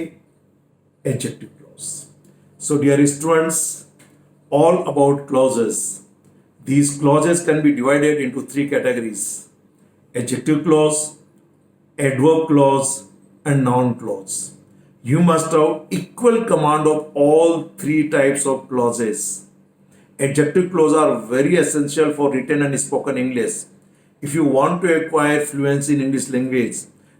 adjective clause. So dear students, all about clauses. These clauses can be divided into three categories: adjective clause, adverb clause, and noun clause. You must have equal command of all three types of clauses. Adjective clause are very essential for written and spoken English. If you want to acquire fluency in English language,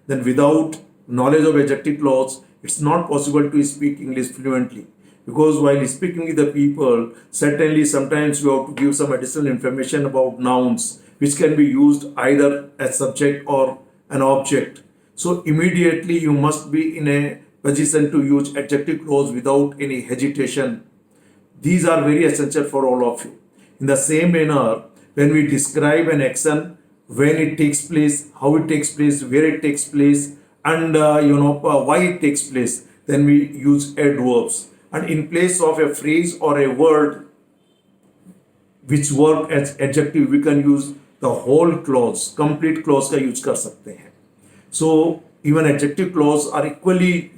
then without knowledge of adjective clause, it's not possible to speak English fluently. Because while speaking with the people, certainly sometimes you have to give some additional information about nouns, which can be used either as subject or an object. So immediately you must be in a position to use adjective clause without any hesitation. These are very essential for all of you. In the same manner, when we describe an action, when it takes place, how it takes place, where it takes place, and why it takes place, then we use adverbs. And in place of a phrase or a word which work as adjective, we can use the whole clause, complete clause का use कर सकते हैं. So even adjective clause are equally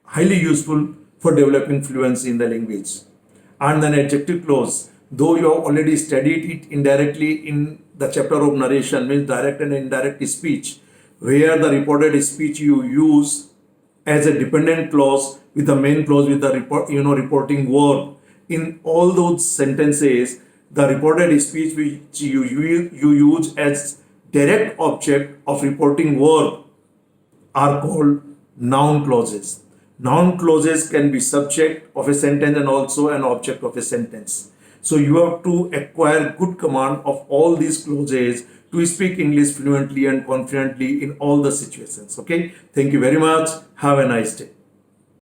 highly useful for developing fluency in the language. And then adjective clause, though you have already studied it indirectly in the chapter of narration, means direct and indirect speech, where the reported speech you use as a dependent clause with the main clause with the reporting verb. In all those sentences, the reported speech which you use as direct object of reporting verb are called noun clauses. Noun clauses can be subject of a sentence and also an object of a sentence. So you have to acquire good command of all these clauses to speak English fluently and confidently in all the situations. Okay. Thank you very much. Have a nice day.